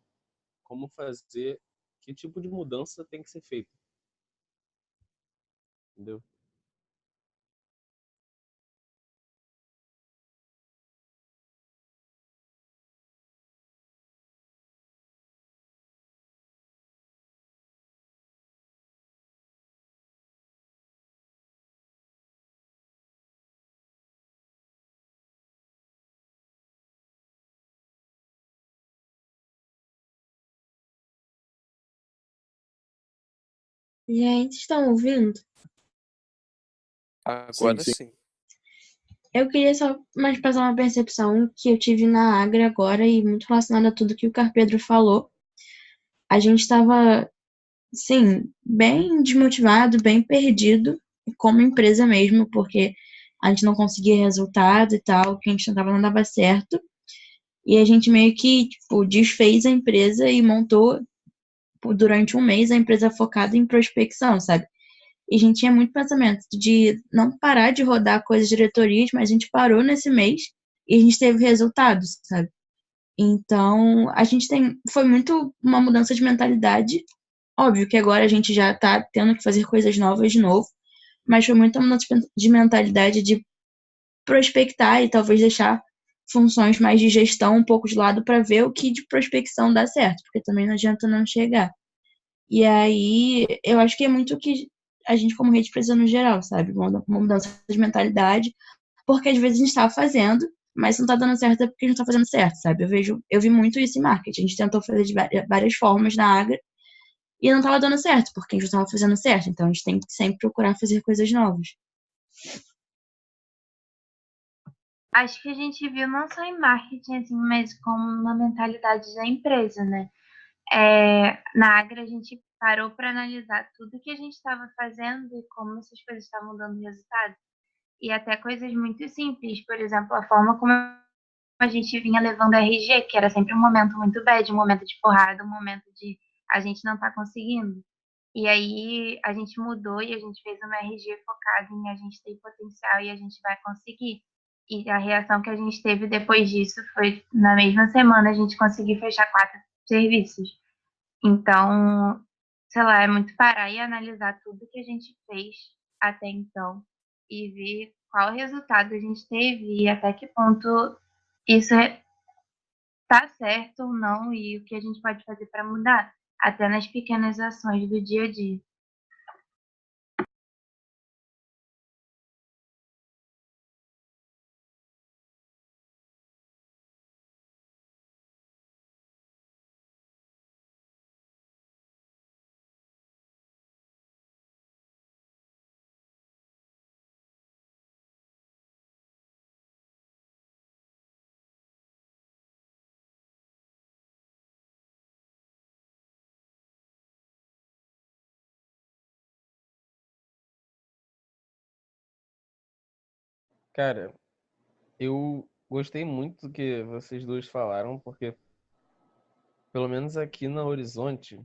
Como fazer, que tipo de mudança tem que ser feita. Entendeu? Gente, estão ouvindo? Agora Sim. sim. Eu queria só mais passar uma percepção que eu tive na Agra agora e muito relacionada a tudo que o Carpedro falou. A gente estava, sim, bem desmotivado, bem perdido, como empresa mesmo, porque a gente não conseguia resultado e tal, o que a gente tentava não dava certo. E a gente meio que, tipo, desfez a empresa e montou, durante um mês, a empresa focada em prospecção, sabe? E a gente tinha muito pensamento de não parar de rodar coisas de diretorias, mas a gente parou nesse mês e a gente teve resultados, sabe? Então, a gente foi muito uma mudança de mentalidade. Óbvio que agora a gente já tá tendo que fazer coisas novas de novo, mas foi muito uma mudança de mentalidade de prospectar e talvez deixar funções mais de gestão um pouco de lado para ver o que de prospecção dá certo, porque também não adianta não chegar. E aí, eu acho que é muito que a gente como rede precisa no geral, sabe? Uma mudança de mentalidade, porque às vezes a gente estava fazendo, mas se não tá dando certo é porque a gente não tá fazendo certo, sabe? Eu vi muito isso em marketing. A gente tentou fazer de várias formas na Agra e não tava dando certo, porque a gente não tava fazendo certo. Então a gente tem que sempre procurar fazer coisas novas. Acho que a gente viu não só em marketing, assim, mas como uma mentalidade da empresa, né? Na Agra, a gente parou para analisar tudo que a gente estava fazendo e como essas coisas estavam dando resultado. E até coisas muito simples, por exemplo, a forma como a gente vinha levando a RG, que era sempre um momento muito bad, um momento de porrada, um momento de a gente não tá conseguindo. E aí a gente mudou e a gente fez uma RG focada em a gente tem potencial e a gente vai conseguir. E a reação que a gente teve depois disso foi, na mesma semana, a gente conseguiu fechar 4 serviços. Então, sei lá, é muito parar e analisar tudo que a gente fez até então e ver qual resultado a gente teve e até que ponto isso está certo ou não e o que a gente pode fazer para mudar, até nas pequenas ações do dia a dia. Cara, eu gostei muito do que vocês dois falaram, porque pelo menos aqui na Horizonte,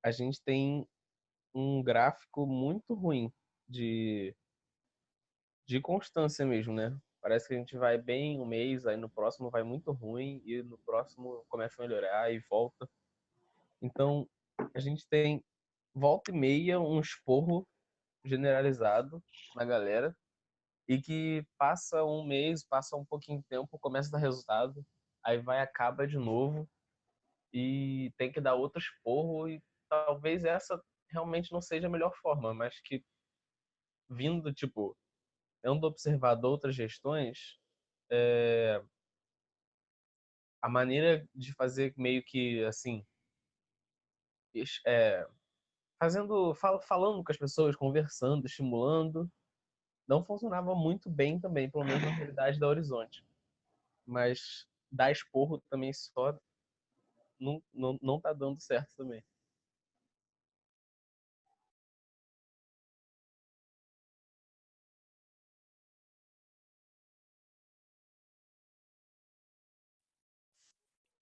a gente tem um gráfico muito ruim de, de constância mesmo, né? Parece que a gente vai bem um mês, aí no próximo vai muito ruim, e no próximo começa a melhorar e volta. Então, a gente tem volta e meia um esporro generalizado na galera, e que passa um mês, passa um pouquinho de tempo, começa a dar resultado, aí vai, acaba de novo, e tem que dar outro esporro, e talvez essa realmente não seja a melhor forma, mas que vindo, tipo, tendo observado outras gestões, a maneira de fazer meio que, assim, é, falando com as pessoas, conversando, estimulando, não funcionava muito bem também, pelo menos na realidade da Horizonte. Mas dar esporro também só não tá dando certo também.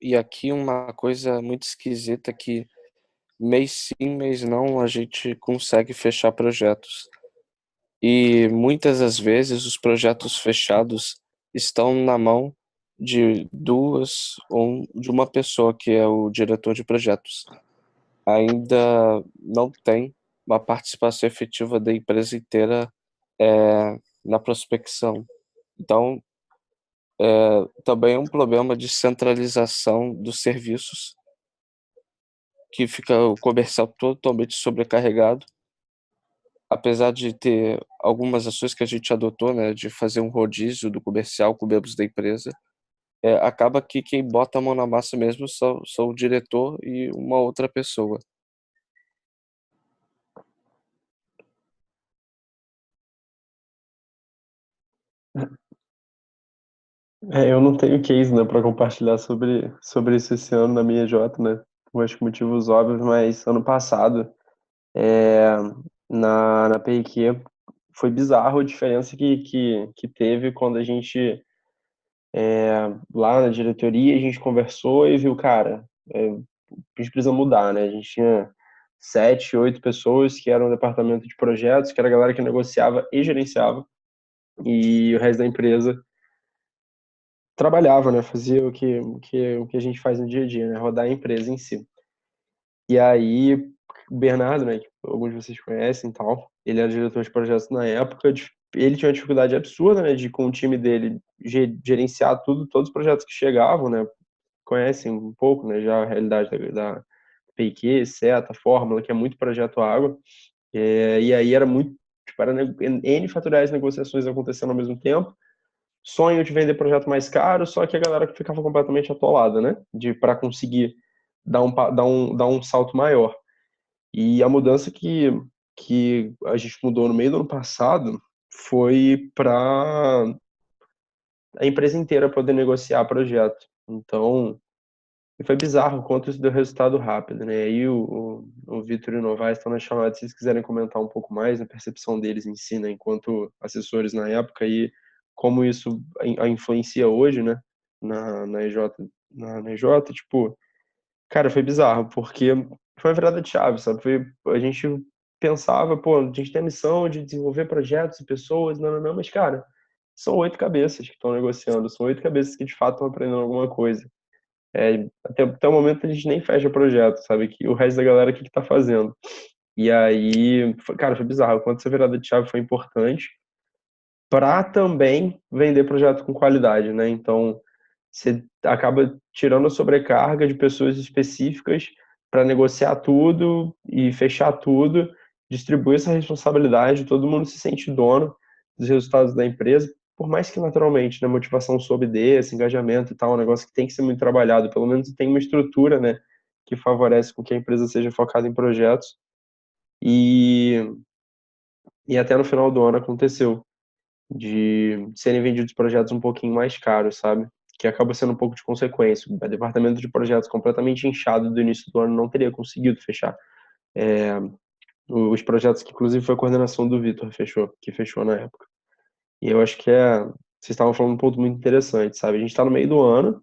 E aqui uma coisa muito esquisita que mês sim, mês não, a gente consegue fechar projetos. E muitas das vezes os projetos fechados estão na mão de duas ou de uma pessoa que é o diretor de projetos. Ainda não tem uma participação efetiva da empresa inteira na prospecção. Então, também é um problema de centralização dos serviços, que fica o comercial totalmente sobrecarregado, apesar de ter algumas ações que a gente adotou, né, de fazer um rodízio do comercial com membros da empresa, acaba que quem bota a mão na massa mesmo são o diretor e uma outra pessoa. Eu não tenho case, né, para compartilhar sobre isso esse ano na minha J, né? Por acho que motivos óbvios, mas ano passado, é, na PIQ, foi bizarro a diferença que teve quando a gente, lá na diretoria, a gente conversou e viu, cara, a gente precisa mudar, né? A gente tinha 7, 8 pessoas que eram o departamento de projetos, que era a galera que negociava e gerenciava, e o resto da empresa trabalhava, né? Fazia o que a gente faz no dia a dia, né? Rodar a empresa em si. E aí, o Bernardo, né? Que alguns de vocês conhecem e tal, ele era diretor de projetos na época, ele tinha uma dificuldade absurda, né? De com o time dele gerenciar todos os projetos que chegavam, né? Conhecem um pouco, né? Já a realidade da PIQ, SETA, Fórmula, que é muito projeto água. E aí era muito, tipo, era N fatoriais negociações acontecendo ao mesmo tempo, sonho de vender projeto mais caro, só que a galera ficava completamente atolada, né? Para conseguir dar um salto maior. E a mudança que a gente mudou no meio do ano passado foi para a empresa inteira poder negociar projeto. Então, foi bizarro o quanto isso deu resultado rápido, né? Aí o Vitor e o Novaes estão na chamada, se vocês quiserem comentar um pouco mais a percepção deles em si, né, enquanto assessores na época e como isso a influencia hoje, né, na EJ, na EJ, tipo, cara, foi bizarro, porque foi uma virada de chave, sabe? A gente pensava, pô, a gente tem a missão de desenvolver projetos e pessoas, não, mas, cara, são 8 cabeças que estão negociando, são 8 cabeças que de fato estão aprendendo alguma coisa. Até o momento a gente nem fecha projeto, sabe? Que o resto da galera, o que tá fazendo? E aí, cara, foi bizarro. Quanto essa virada de chave foi importante para também vender projeto com qualidade, né? Então, você acaba tirando a sobrecarga de pessoas específicas para negociar tudo e fechar tudo, distribuir essa responsabilidade, todo mundo se sente dono dos resultados da empresa, por mais que naturalmente, né, motivação sob desse, engajamento e tal, é um negócio que tem que ser muito trabalhado, pelo menos tem uma estrutura, né, que favorece com que a empresa seja focada em projetos, e, e até no final do ano aconteceu de serem vendidos projetos um pouquinho mais caros, sabe? Que acaba sendo um pouco de consequência. O departamento de projetos completamente inchado do início do ano não teria conseguido fechar. Os projetos que, inclusive, foi a coordenação do Vitor que fechou na época. E eu acho que vocês estavam falando um ponto muito interessante, sabe? A gente está no meio do ano,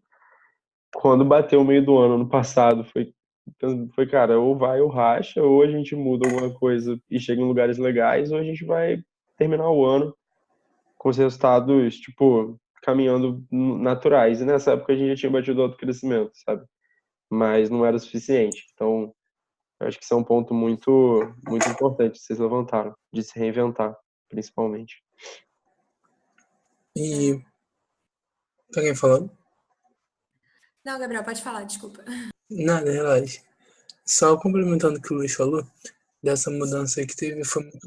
quando bateu o meio do ano no passado, foi, cara, ou vai ou racha, ou a gente muda alguma coisa e chega em lugares legais, ou a gente vai terminar o ano com os resultados, tipo, caminhando naturais. E nessa época a gente já tinha batido outro crescimento, sabe? Mas não era suficiente. Então, eu acho que isso é um ponto muito, muito importante que vocês levantaram, de se reinventar, principalmente. E. Tá alguém falando? Não, Gabriel, pode falar, desculpa. Nada, relaxa. Só complementando o que o Luiz falou, dessa mudança que teve, foi muito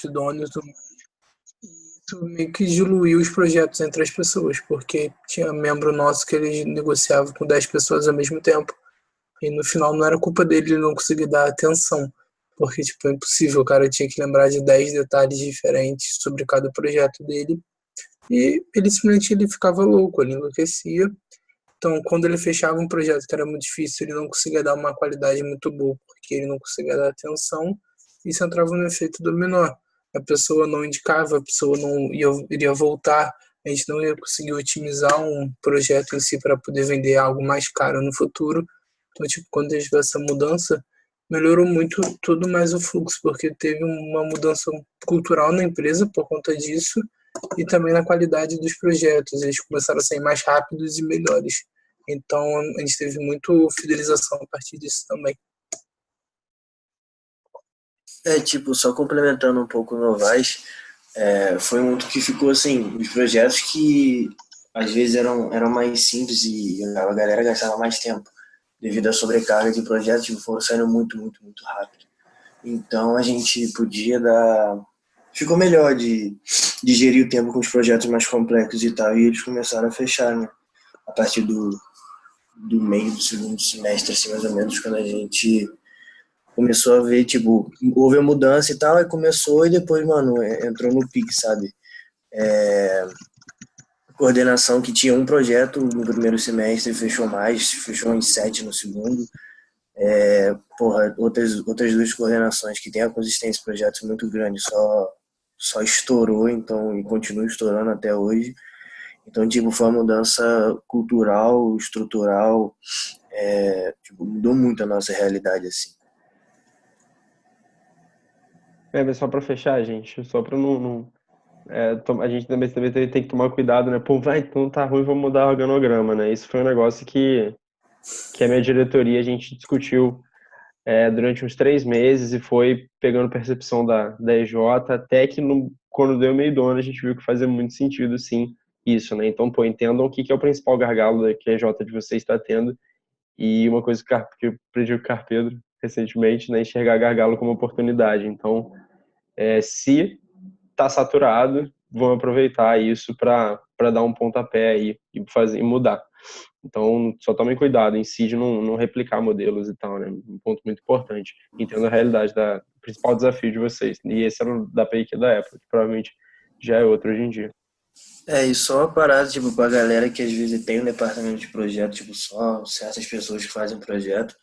idôneo, isso meio que diluiu os projetos entre as pessoas, porque tinha membro nosso que ele negociava com 10 pessoas ao mesmo tempo. E no final não era culpa dele ele não conseguir dar atenção, porque tipo, é impossível, o cara tinha que lembrar de 10 detalhes diferentes sobre cada projeto dele, e ele simplesmente ele ficava louco, ele enlouquecia. Então, quando ele fechava um projeto que era muito difícil, ele não conseguia dar uma qualidade muito boa, porque ele não conseguia dar atenção, e isso entrava no efeito dominó. A pessoa não indicava, a pessoa não iria voltar, a gente não ia conseguir otimizar um projeto em si para poder vender algo mais caro no futuro. Então, tipo, quando a gente viu essa mudança, melhorou muito tudo mais o fluxo, porque teve uma mudança cultural na empresa por conta disso, e também na qualidade dos projetos. Eles começaram a sair mais rápidos e melhores. Então, a gente teve muito fidelização a partir disso também. Tipo, só complementando um pouco o Novaes, foi muito que ficou assim, os projetos que às vezes eram mais simples e a galera gastava mais tempo devido à sobrecarga de projetos, foram saindo muito, muito, muito rápido. Então a gente podia ficou melhor de gerir o tempo com os projetos mais complexos e tal, e eles começaram a fechar, né? A partir do meio do segundo semestre, assim, mais ou menos, quando a gente começou a ver, tipo, houve a mudança e tal, e começou, e depois, mano, entrou no pique, sabe? Coordenação que tinha um projeto no primeiro semestre, fechou em 7 no segundo. Outras 2 coordenações que têm a consistência de projetos muito grande, só estourou, então, e continua estourando até hoje. Então, tipo, foi uma mudança cultural, estrutural, mudou muito a nossa realidade, assim. Mas só para fechar, gente, só para não a gente também tem que tomar cuidado, né? Pô, então tá ruim, vamos mudar o organograma, né? Isso foi um negócio que a minha diretoria, a gente discutiu durante uns 3 meses e foi pegando percepção da EJ, até que quando deu meio do ano a gente viu que fazia muito sentido, sim, isso, né? Então, pô, entendam o que é o principal gargalo que a EJ de vocês está tendo. E uma coisa que eu pedi o Carpedro recentemente, né, enxergar gargalo como oportunidade. Então, se está saturado, vão aproveitar isso para dar um pontapé aí e mudar. Então, só tomem cuidado em si de não replicar modelos e tal, né? Um ponto muito importante. Entendo a realidade do principal desafio de vocês. E esse era o da PIQ da época, que provavelmente já é outro hoje em dia. E só uma parada, tipo, pra galera que às vezes tem um departamento de projeto, tipo, só certas pessoas que fazem projeto,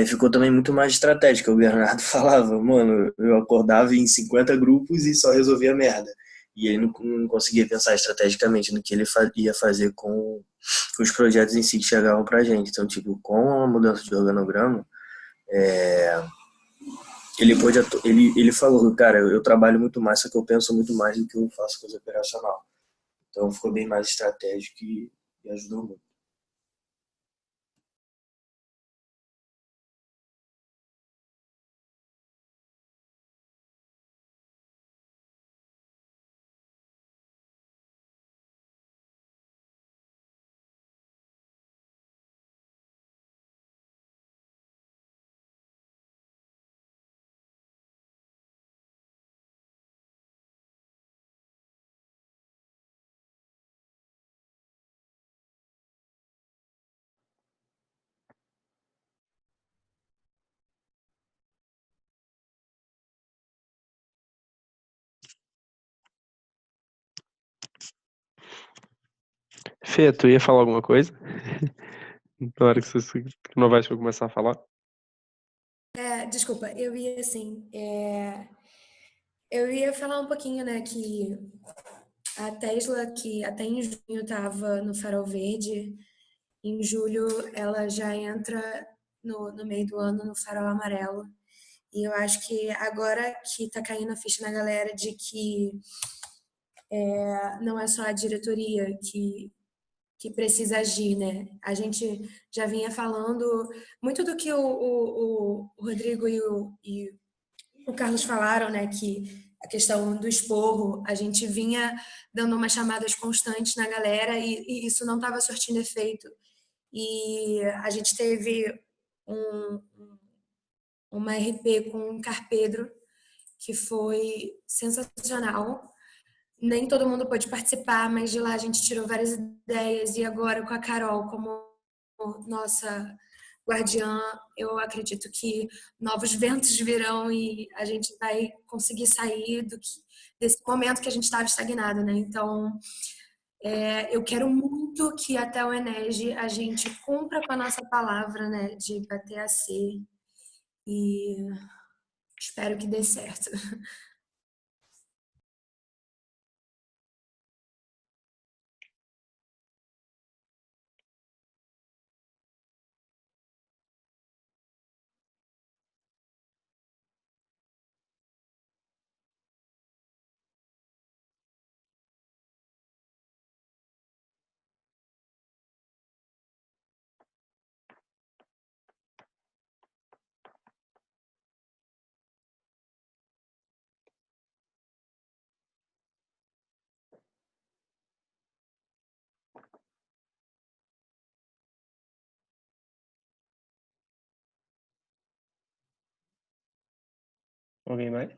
ficou também muito mais estratégico. O Bernardo falava, mano, eu acordava em 50 grupos e só resolvia merda. E ele não conseguia pensar estrategicamente no que ele ia fazer com os projetos em si que chegavam pra gente. Então, tipo, com a mudança de organograma, ele falou, cara, eu trabalho muito mais, só que eu penso muito mais do que eu faço coisa operacional. Então ficou bem mais estratégico e ajudou muito. Fê, tu ia falar alguma coisa? Na hora que não vai começar a falar. Desculpa, eu ia assim. Eu ia falar um pouquinho, né, que a Tesla, que até em junho estava no Farol Verde, em julho ela já entra no meio do ano no Farol Amarelo. E eu acho que agora que está caindo a ficha na galera de que não é só a diretoria que precisa agir, né? A gente já vinha falando muito do que o Rodrigo e o Carlos falaram, né? Que a questão do esporro, a gente vinha dando umas chamadas constantes na galera e isso não estava surtindo efeito. E a gente teve uma RP com o Carpedro, que foi sensacional. Nem todo mundo pôde participar, mas de lá a gente tirou várias ideias. E agora com a Carol como nossa guardiã, eu acredito que novos ventos virão e a gente vai conseguir sair desse momento que a gente estava estagnado, né? Então, eu quero muito que até o Enege a gente cumpra com a nossa palavra, né? De bater a C e espero que dê certo. Alguém mais?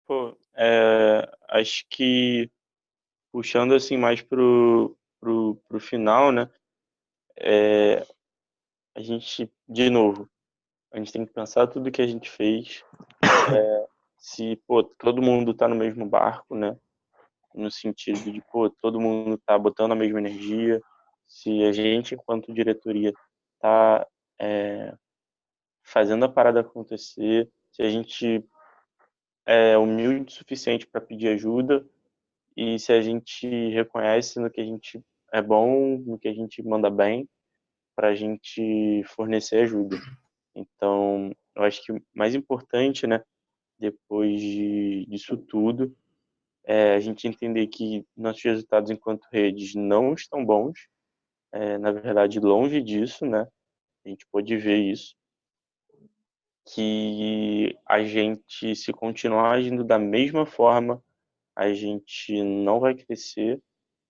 Pô, acho que puxando assim mais pro final, né? A gente, de novo, a gente tem que pensar tudo que a gente fez. Se, pô, todo mundo tá no mesmo barco, né? No sentido de, pô, todo mundo tá botando a mesma energia. Se a gente, enquanto diretoria, tá fazendo a parada acontecer, se a gente é humilde o suficiente para pedir ajuda e se a gente reconhece no que a gente é bom, no que a gente manda bem, para a gente fornecer ajuda. Então, eu acho que o mais importante, né, depois disso tudo, é a gente entender que nossos resultados enquanto redes não estão bons, na verdade, longe disso, né? A gente pode ver isso, que a gente, se continuar agindo da mesma forma, a gente não vai crescer,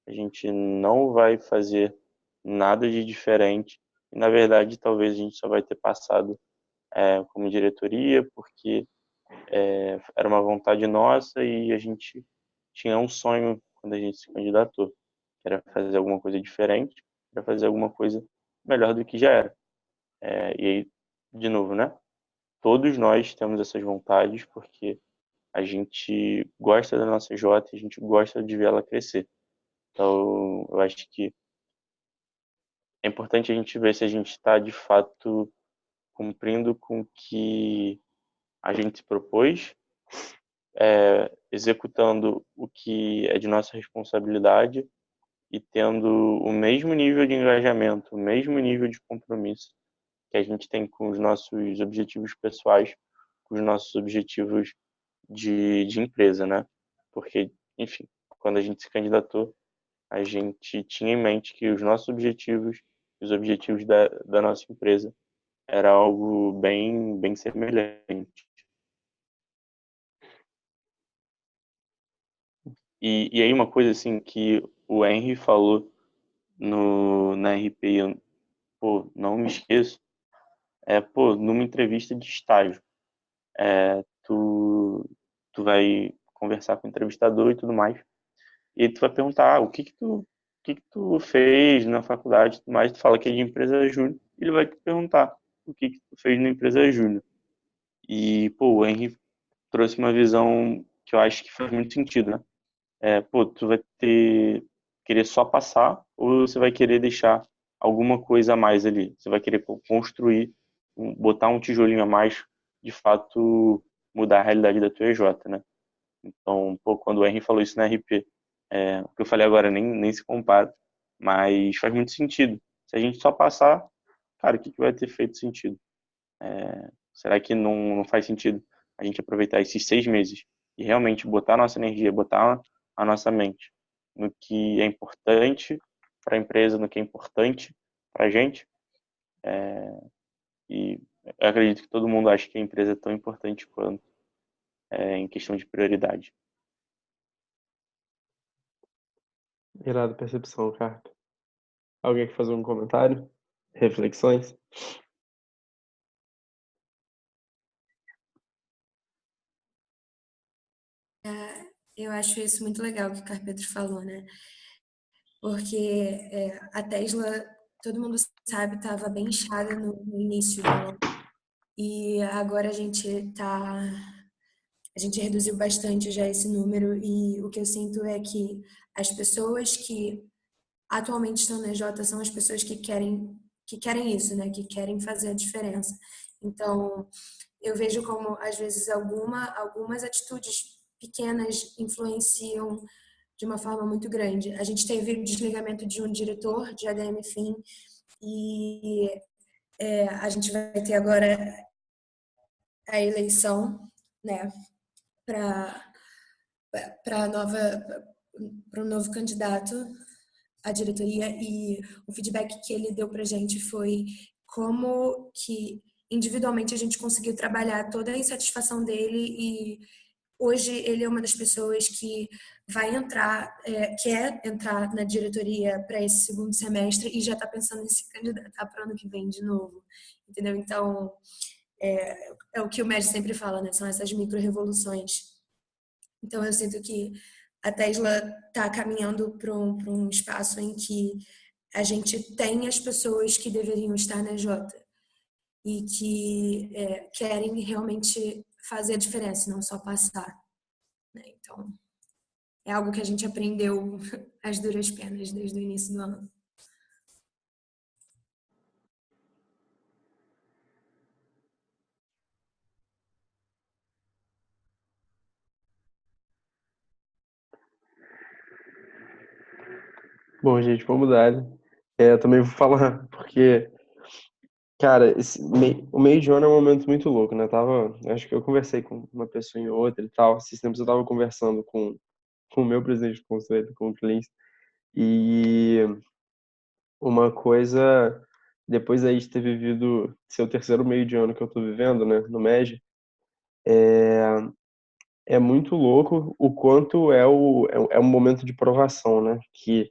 a gente não vai fazer nada de diferente. E, na verdade, talvez a gente só vai ter passado como diretoria, porque era uma vontade nossa e a gente tinha um sonho quando a gente se candidatou, que era fazer alguma coisa diferente, era fazer alguma coisa melhor do que já era. E aí, de novo, né? Todos nós temos essas vontades porque a gente gosta da nossa Jota, a gente gosta de ver ela crescer. Então, eu acho que é importante a gente ver se a gente está, de fato, cumprindo com o que a gente se propôs, executando o que é de nossa responsabilidade e tendo o mesmo nível de engajamento, o mesmo nível de compromisso que a gente tem com os nossos objetivos pessoais, com os nossos objetivos de empresa, né? Porque, enfim, quando a gente se candidatou, a gente tinha em mente que os nossos objetivos, os objetivos da nossa empresa, era algo bem semelhante. E aí uma coisa assim que o Henry falou na RP, eu, não me esqueço, numa entrevista de estágio, tu vai conversar com o entrevistador e tudo mais, e tu vai perguntar, o que que tu fez na faculdade e tudo mais, tu fala que é de empresa júnior, ele vai te perguntar o que que tu fez na empresa júnior. E, o Henry trouxe uma visão que eu acho que faz muito sentido, né? Tu vai querer só passar ou você vai querer deixar alguma coisa a mais ali? Você vai querer construir, botar um tijolinho a mais, de fato mudar a realidade da tua EJ, né? Então, quando o Henry falou isso na RP, o que eu falei agora nem se compara, mas faz muito sentido. Se a gente só passar, cara, o que vai ter feito sentido? Será que não faz sentido a gente aproveitar esses 6 meses e realmente botar a nossa energia, botar a nossa mente no que é importante para a empresa, no que é importante para a gente? E eu acredito que todo mundo acha que a empresa é tão importante quanto, em questão de prioridade. Irada percepção, cara. Alguém quer fazer um comentário? Reflexões? Eu acho isso muito legal que o Carpetro falou, né? Porque a Tesla, todo mundo sabe, estava bem inchada no início dela. E agora a gente reduziu bastante já esse número e o que eu sinto é que as pessoas que atualmente estão na EJ são as pessoas que querem isso, né? Que querem fazer a diferença. Então, eu vejo como, às vezes, algumas atitudes pequenas influenciam de uma forma muito grande. A gente teve o desligamento de um diretor de ADM Fin e a gente vai ter agora a eleição, né, para um novo candidato à diretoria e o feedback que ele deu para a gente foi como que individualmente a gente conseguiu trabalhar toda a insatisfação dele e hoje ele é uma das pessoas que quer entrar na diretoria para esse segundo semestre e já está pensando em se candidatar para o ano que vem de novo, entendeu? Então, é o que o Med sempre fala, né? São essas micro-revoluções. Então, eu sinto que a Tesla está caminhando para um espaço em que a gente tem as pessoas que deveriam estar na Jota e que querem realmente fazer a diferença, não só passar, né? Então, é algo que a gente aprendeu às duras penas desde o início do ano. Bom, gente, vamos dar. Eu também vou falar, porque, cara, o meio de ano é um momento muito louco, né? Acho que eu conversei com uma pessoa em outra e tal. Esses tempos eu tava conversando com o meu presidente do conselho, com o Clint, e uma coisa, depois aí de ter vivido seu terceiro meio de ano que eu tô vivendo, né, no MEG, é muito louco o quanto é um momento de provação, né? Que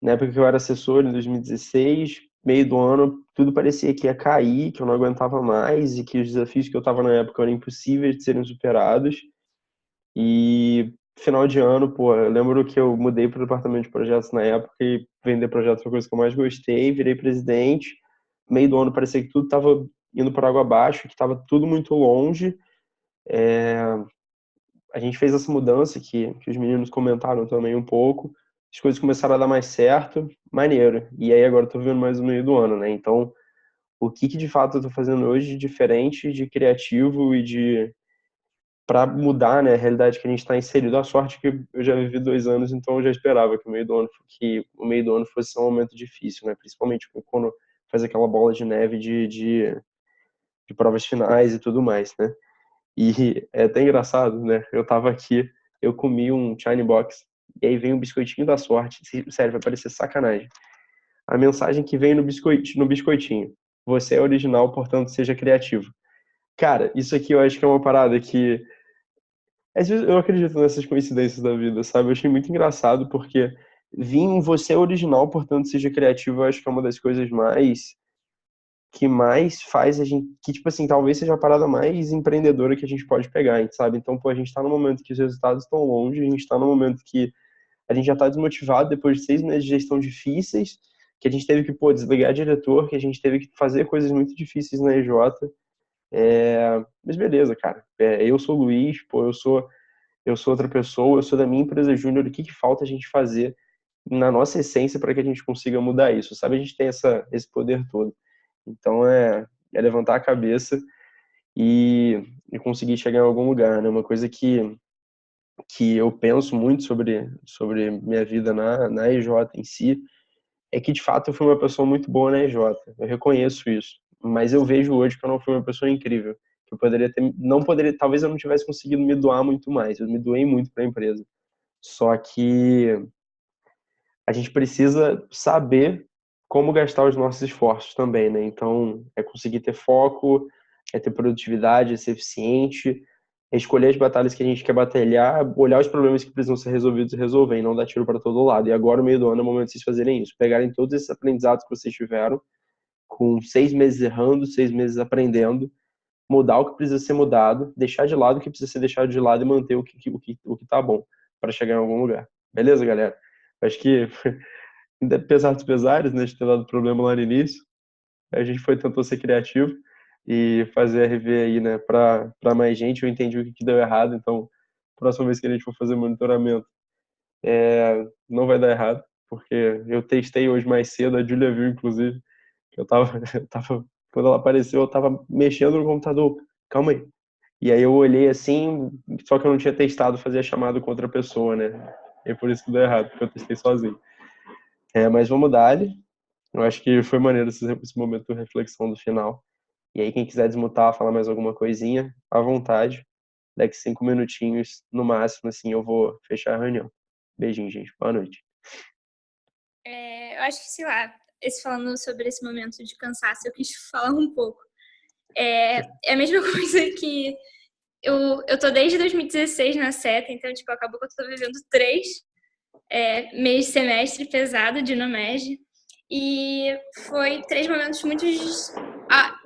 na época que eu era assessor, em 2016, meio do ano, tudo parecia que ia cair, que eu não aguentava mais e que os desafios que eu estava na época eram impossíveis de serem superados. E final de ano, pô, eu lembro que eu mudei para o departamento de projetos na época e vender projetos foi a coisa que eu mais gostei, virei presidente. Meio do ano parecia que tudo estava indo por água abaixo, que estava tudo muito longe. A gente fez essa mudança que os meninos comentaram também um pouco. As coisas começaram a dar mais certo, maneiro. E aí agora eu tô vivendo mais o meio do ano, né? Então, o que de fato eu tô fazendo hoje de diferente, de criativo e de para mudar, né, a realidade que a gente está inserido. A sorte que eu já vivi 2 anos, então eu já esperava que o meio do ano fosse um momento difícil, né? Principalmente quando faz aquela bola de neve de provas finais e tudo mais, né? E é até engraçado, né? Eu tava aqui, eu comi um China Box, e aí vem um biscoitinho da sorte. Sério, vai parecer sacanagem. A mensagem que vem no biscoitinho. Você é original, portanto, seja criativo. Cara, isso aqui eu acho que é uma parada que... Às vezes eu acredito nessas coincidências da vida, sabe? Eu achei muito engraçado, porque vir um você é original, portanto, seja criativo, eu acho que é uma das coisas que mais faz a gente, que tipo assim, talvez seja a parada mais empreendedora que a gente pode pegar, sabe? Então, pô, a gente tá num momento que os resultados estão longe, a gente tá num momento que a gente já tá desmotivado depois de 6 meses de gestão difíceis, que a gente teve que, pô, desligar diretor, que a gente teve que fazer coisas muito difíceis na EJ. Mas beleza, cara. Eu sou o Luiz, pô, eu sou outra pessoa, eu sou da minha empresa júnior, o que falta a gente fazer na nossa essência para que a gente consiga mudar isso, sabe? A gente tem esse poder todo. Então é levantar a cabeça e conseguir chegar em algum lugar, né? Uma coisa que eu penso muito sobre minha vida na EJ em si é que, de fato, eu fui uma pessoa muito boa na EJ. Eu reconheço isso. Mas eu vejo hoje que eu não fui uma pessoa incrível. Que eu não poderia, talvez eu não tivesse conseguido me doar muito mais. Eu me doei muito para a empresa. Só que a gente precisa saber como gastar os nossos esforços também, né? Então, é conseguir ter foco, é ter produtividade, é ser eficiente, é escolher as batalhas que a gente quer batalhar, olhar os problemas que precisam ser resolvidos e resolver, e não dar tiro para todo lado. E agora, no meio do ano, é o momento de vocês fazerem isso. Pegarem todos esses aprendizados que vocês tiveram, com 6 meses errando, 6 meses aprendendo, mudar o que precisa ser mudado, deixar de lado o que precisa ser deixado de lado e manter o que tá bom para chegar em algum lugar. Beleza, galera? Acho que, apesar dos pesares, né, de ter dado problema lá no início, a gente tentou ser criativo e fazer a RV aí, né, para mais gente. Eu entendi o que deu errado, então, próxima vez que a gente for fazer monitoramento, não vai dar errado, porque eu testei hoje mais cedo, a Julia viu, inclusive, que quando ela apareceu, eu tava mexendo no computador. Calma aí. E aí eu olhei assim, só que eu não tinha testado fazer a chamada com outra pessoa, né? E por isso que deu errado, porque eu testei sozinho. Mas vamos dar. Eu acho que foi maneiro esse momento de reflexão do final. E aí, quem quiser desmutar, falar mais alguma coisinha, à vontade. Daqui 5 minutinhos, no máximo, assim, eu vou fechar a reunião. Beijinho, gente. Boa noite. Eu acho que, sei lá, falando sobre esse momento de cansaço, eu quis falar um pouco. É a mesma coisa que eu tô desde 2016 na SETA, então, tipo, acabou que eu tô vivendo 3 meses de semestre pesado de NOMED. E foi 3 momentos muito...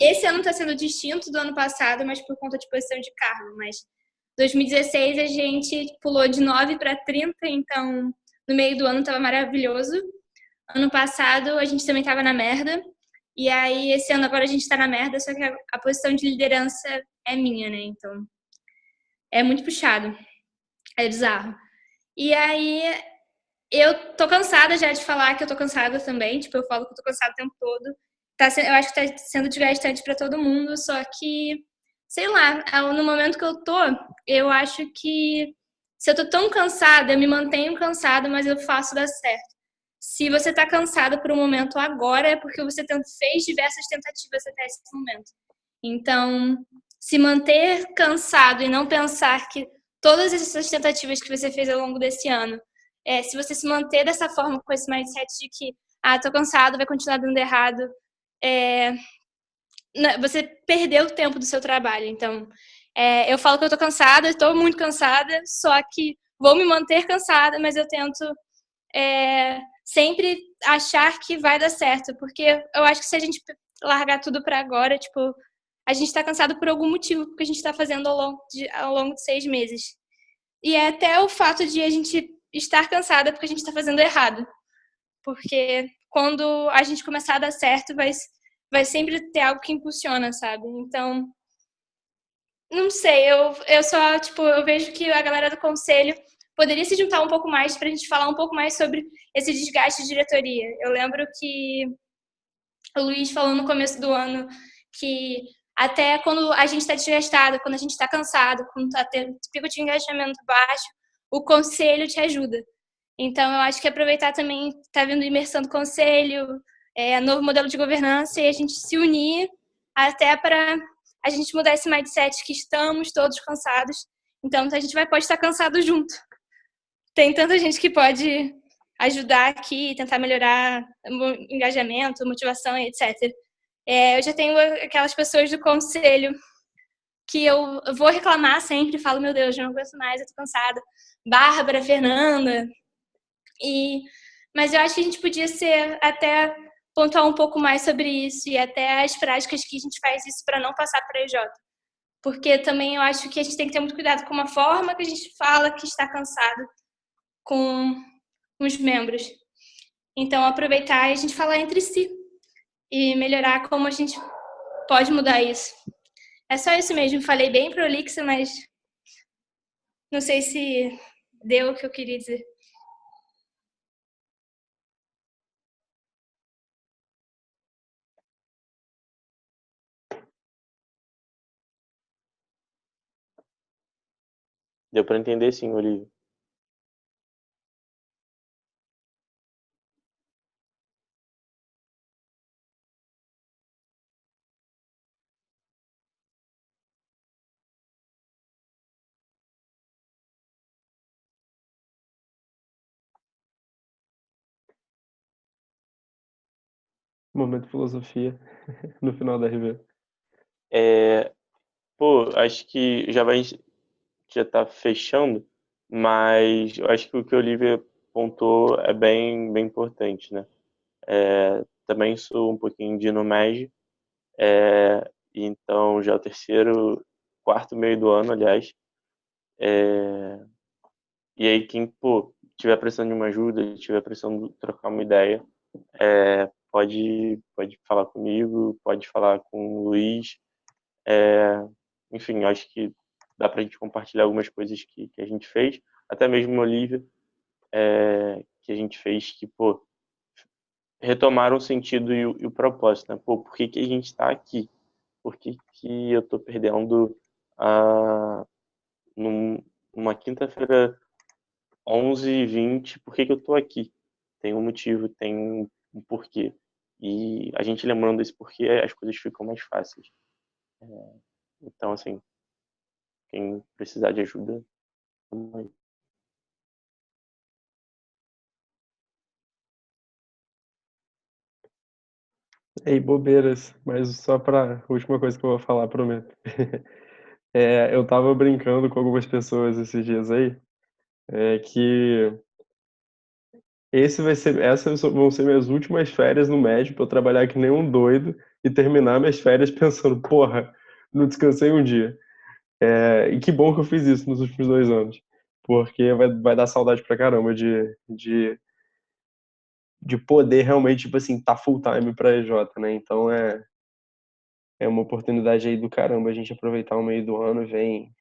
esse ano tá sendo distinto do ano passado, mas por conta de posição de cargo. Mas 2016 a gente pulou de 9 para 30, então no meio do ano tava maravilhoso. Ano passado a gente também tava na merda. E aí esse ano agora a gente tá na merda, só que a posição de liderança é minha, né? Então é muito puxado. É bizarro. E aí eu tô cansada já de falar que eu tô cansada também. Tipo, eu falo que eu tô cansada o tempo todo. Eu acho que tá sendo desgastante pra todo mundo, só que, sei lá, no momento que eu tô, eu acho que se eu tô tão cansada, eu me mantenho cansada, mas eu faço dar certo. se você está cansado por um momento agora, é porque você fez diversas tentativas até esse momento. Então, se manter cansado e não pensar que todas essas tentativas que você fez ao longo desse ano, se você se manter dessa forma, com esse mindset de que, tô cansado, vai continuar dando errado, você perdeu o tempo do seu trabalho. Então, eu falo que eu tô cansada, estou muito cansada, só que vou me manter cansada, mas eu tento sempre achar que vai dar certo, porque eu acho que se a gente largar tudo para agora, tipo, a gente está cansado por algum motivo, porque a gente está fazendo ao longo de 6 meses. E é até o fato de a gente estar cansada porque a gente está fazendo errado. Porque quando a gente começar a dar certo, vai sempre ter algo que impulsiona, sabe? Então, não sei, eu só, tipo, eu vejo que a galera do conselho poderia se juntar um pouco mais pra gente falar um pouco mais sobre esse desgaste de diretoria. Eu lembro que o Luiz falou no começo do ano que até quando a gente está desgastado, quando a gente está cansado, quando está tendo pico de engajamento baixo, o conselho te ajuda. Então, eu acho que aproveitar também, está vindo imersão do conselho, novo modelo de governança, e a gente se unir até para a gente mudar esse mindset que estamos todos cansados. Então, a gente pode estar cansado junto. Tem tanta gente que pode ajudar aqui, tentar melhorar o engajamento, motivação, etc. Eu já tenho aquelas pessoas do conselho que eu vou reclamar sempre, falo, meu Deus, eu não aguento mais, eu tô cansada. Bárbara, Fernanda. Mas eu acho que a gente podia até pontuar um pouco mais sobre isso e até as práticas que a gente faz isso para não passar para a EJ. Porque também eu acho que a gente tem que ter muito cuidado com a forma que a gente fala que está cansado com os membros. Então, aproveitar e a gente falar entre si e melhorar como a gente pode mudar isso. É só isso mesmo. Falei bem prolixa, mas não sei se deu o que eu queria dizer. Deu para entender sim, Olívio. Momento de filosofia no final da RV. Acho que já tá fechando, mas eu acho que o que a Olivia pontuou é bem, bem importante, né? Também sou um pouquinho de Numeg, então já é o quarto meio do ano, aliás. E aí quem, tiver precisando de uma ajuda, estiver precisando trocar uma ideia, pode falar comigo, pode falar com o Luiz. Enfim, acho que dá pra gente compartilhar algumas coisas que a gente fez, até mesmo a Olivia, que a gente fez que, retomaram o sentido e o propósito, né? Por que a gente está aqui? Por que eu tô perdendo numa quinta-feira 11h20, por que eu tô aqui? Tem um motivo, tem um porquê. E a gente lembrando desse porquê, as coisas ficam mais fáceis. Então, assim, quem precisar de ajuda, tamo aí. Ei, bobeiras, mas só para última coisa que eu vou falar, prometo. Eu tava brincando com algumas pessoas esses dias aí, que essas vão ser minhas últimas férias no médio, pra eu trabalhar que nem um doido e terminar minhas férias pensando, porra, não descansei um dia. E que bom que eu fiz isso nos últimos 2 anos, porque vai dar saudade pra caramba de poder realmente, tipo assim, tá full time pra EJ, né? Então é uma oportunidade aí do caramba a gente aproveitar o meio do ano, vem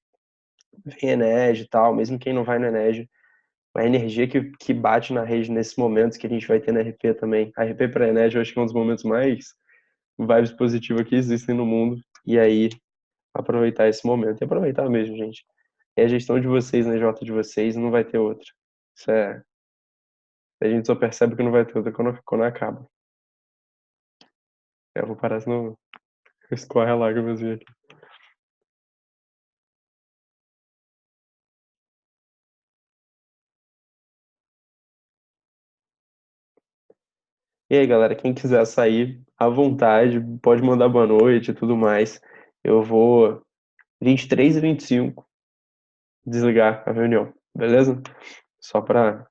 Ened e tal, mesmo quem não vai no Ened, a energia que bate na rede nesses momentos que a gente vai ter na RP também. A RP para Ened eu acho que é um dos momentos mais vibes positivos que existem no mundo, e aí aproveitar esse momento, e aproveitar mesmo, gente. É a gestão de vocês, né, J de vocês, não vai ter outra. Isso A gente só percebe que não vai ter outra quando acaba. Eu vou parar senão escorre a lágrima aqui. E aí, galera, quem quiser sair, à vontade, pode mandar boa noite e tudo mais. Eu vou 23 e 25 desligar a reunião, beleza? Só pra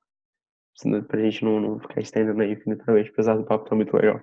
gente não ficar estendendo aí infinitamente, apesar do papo tá muito legal.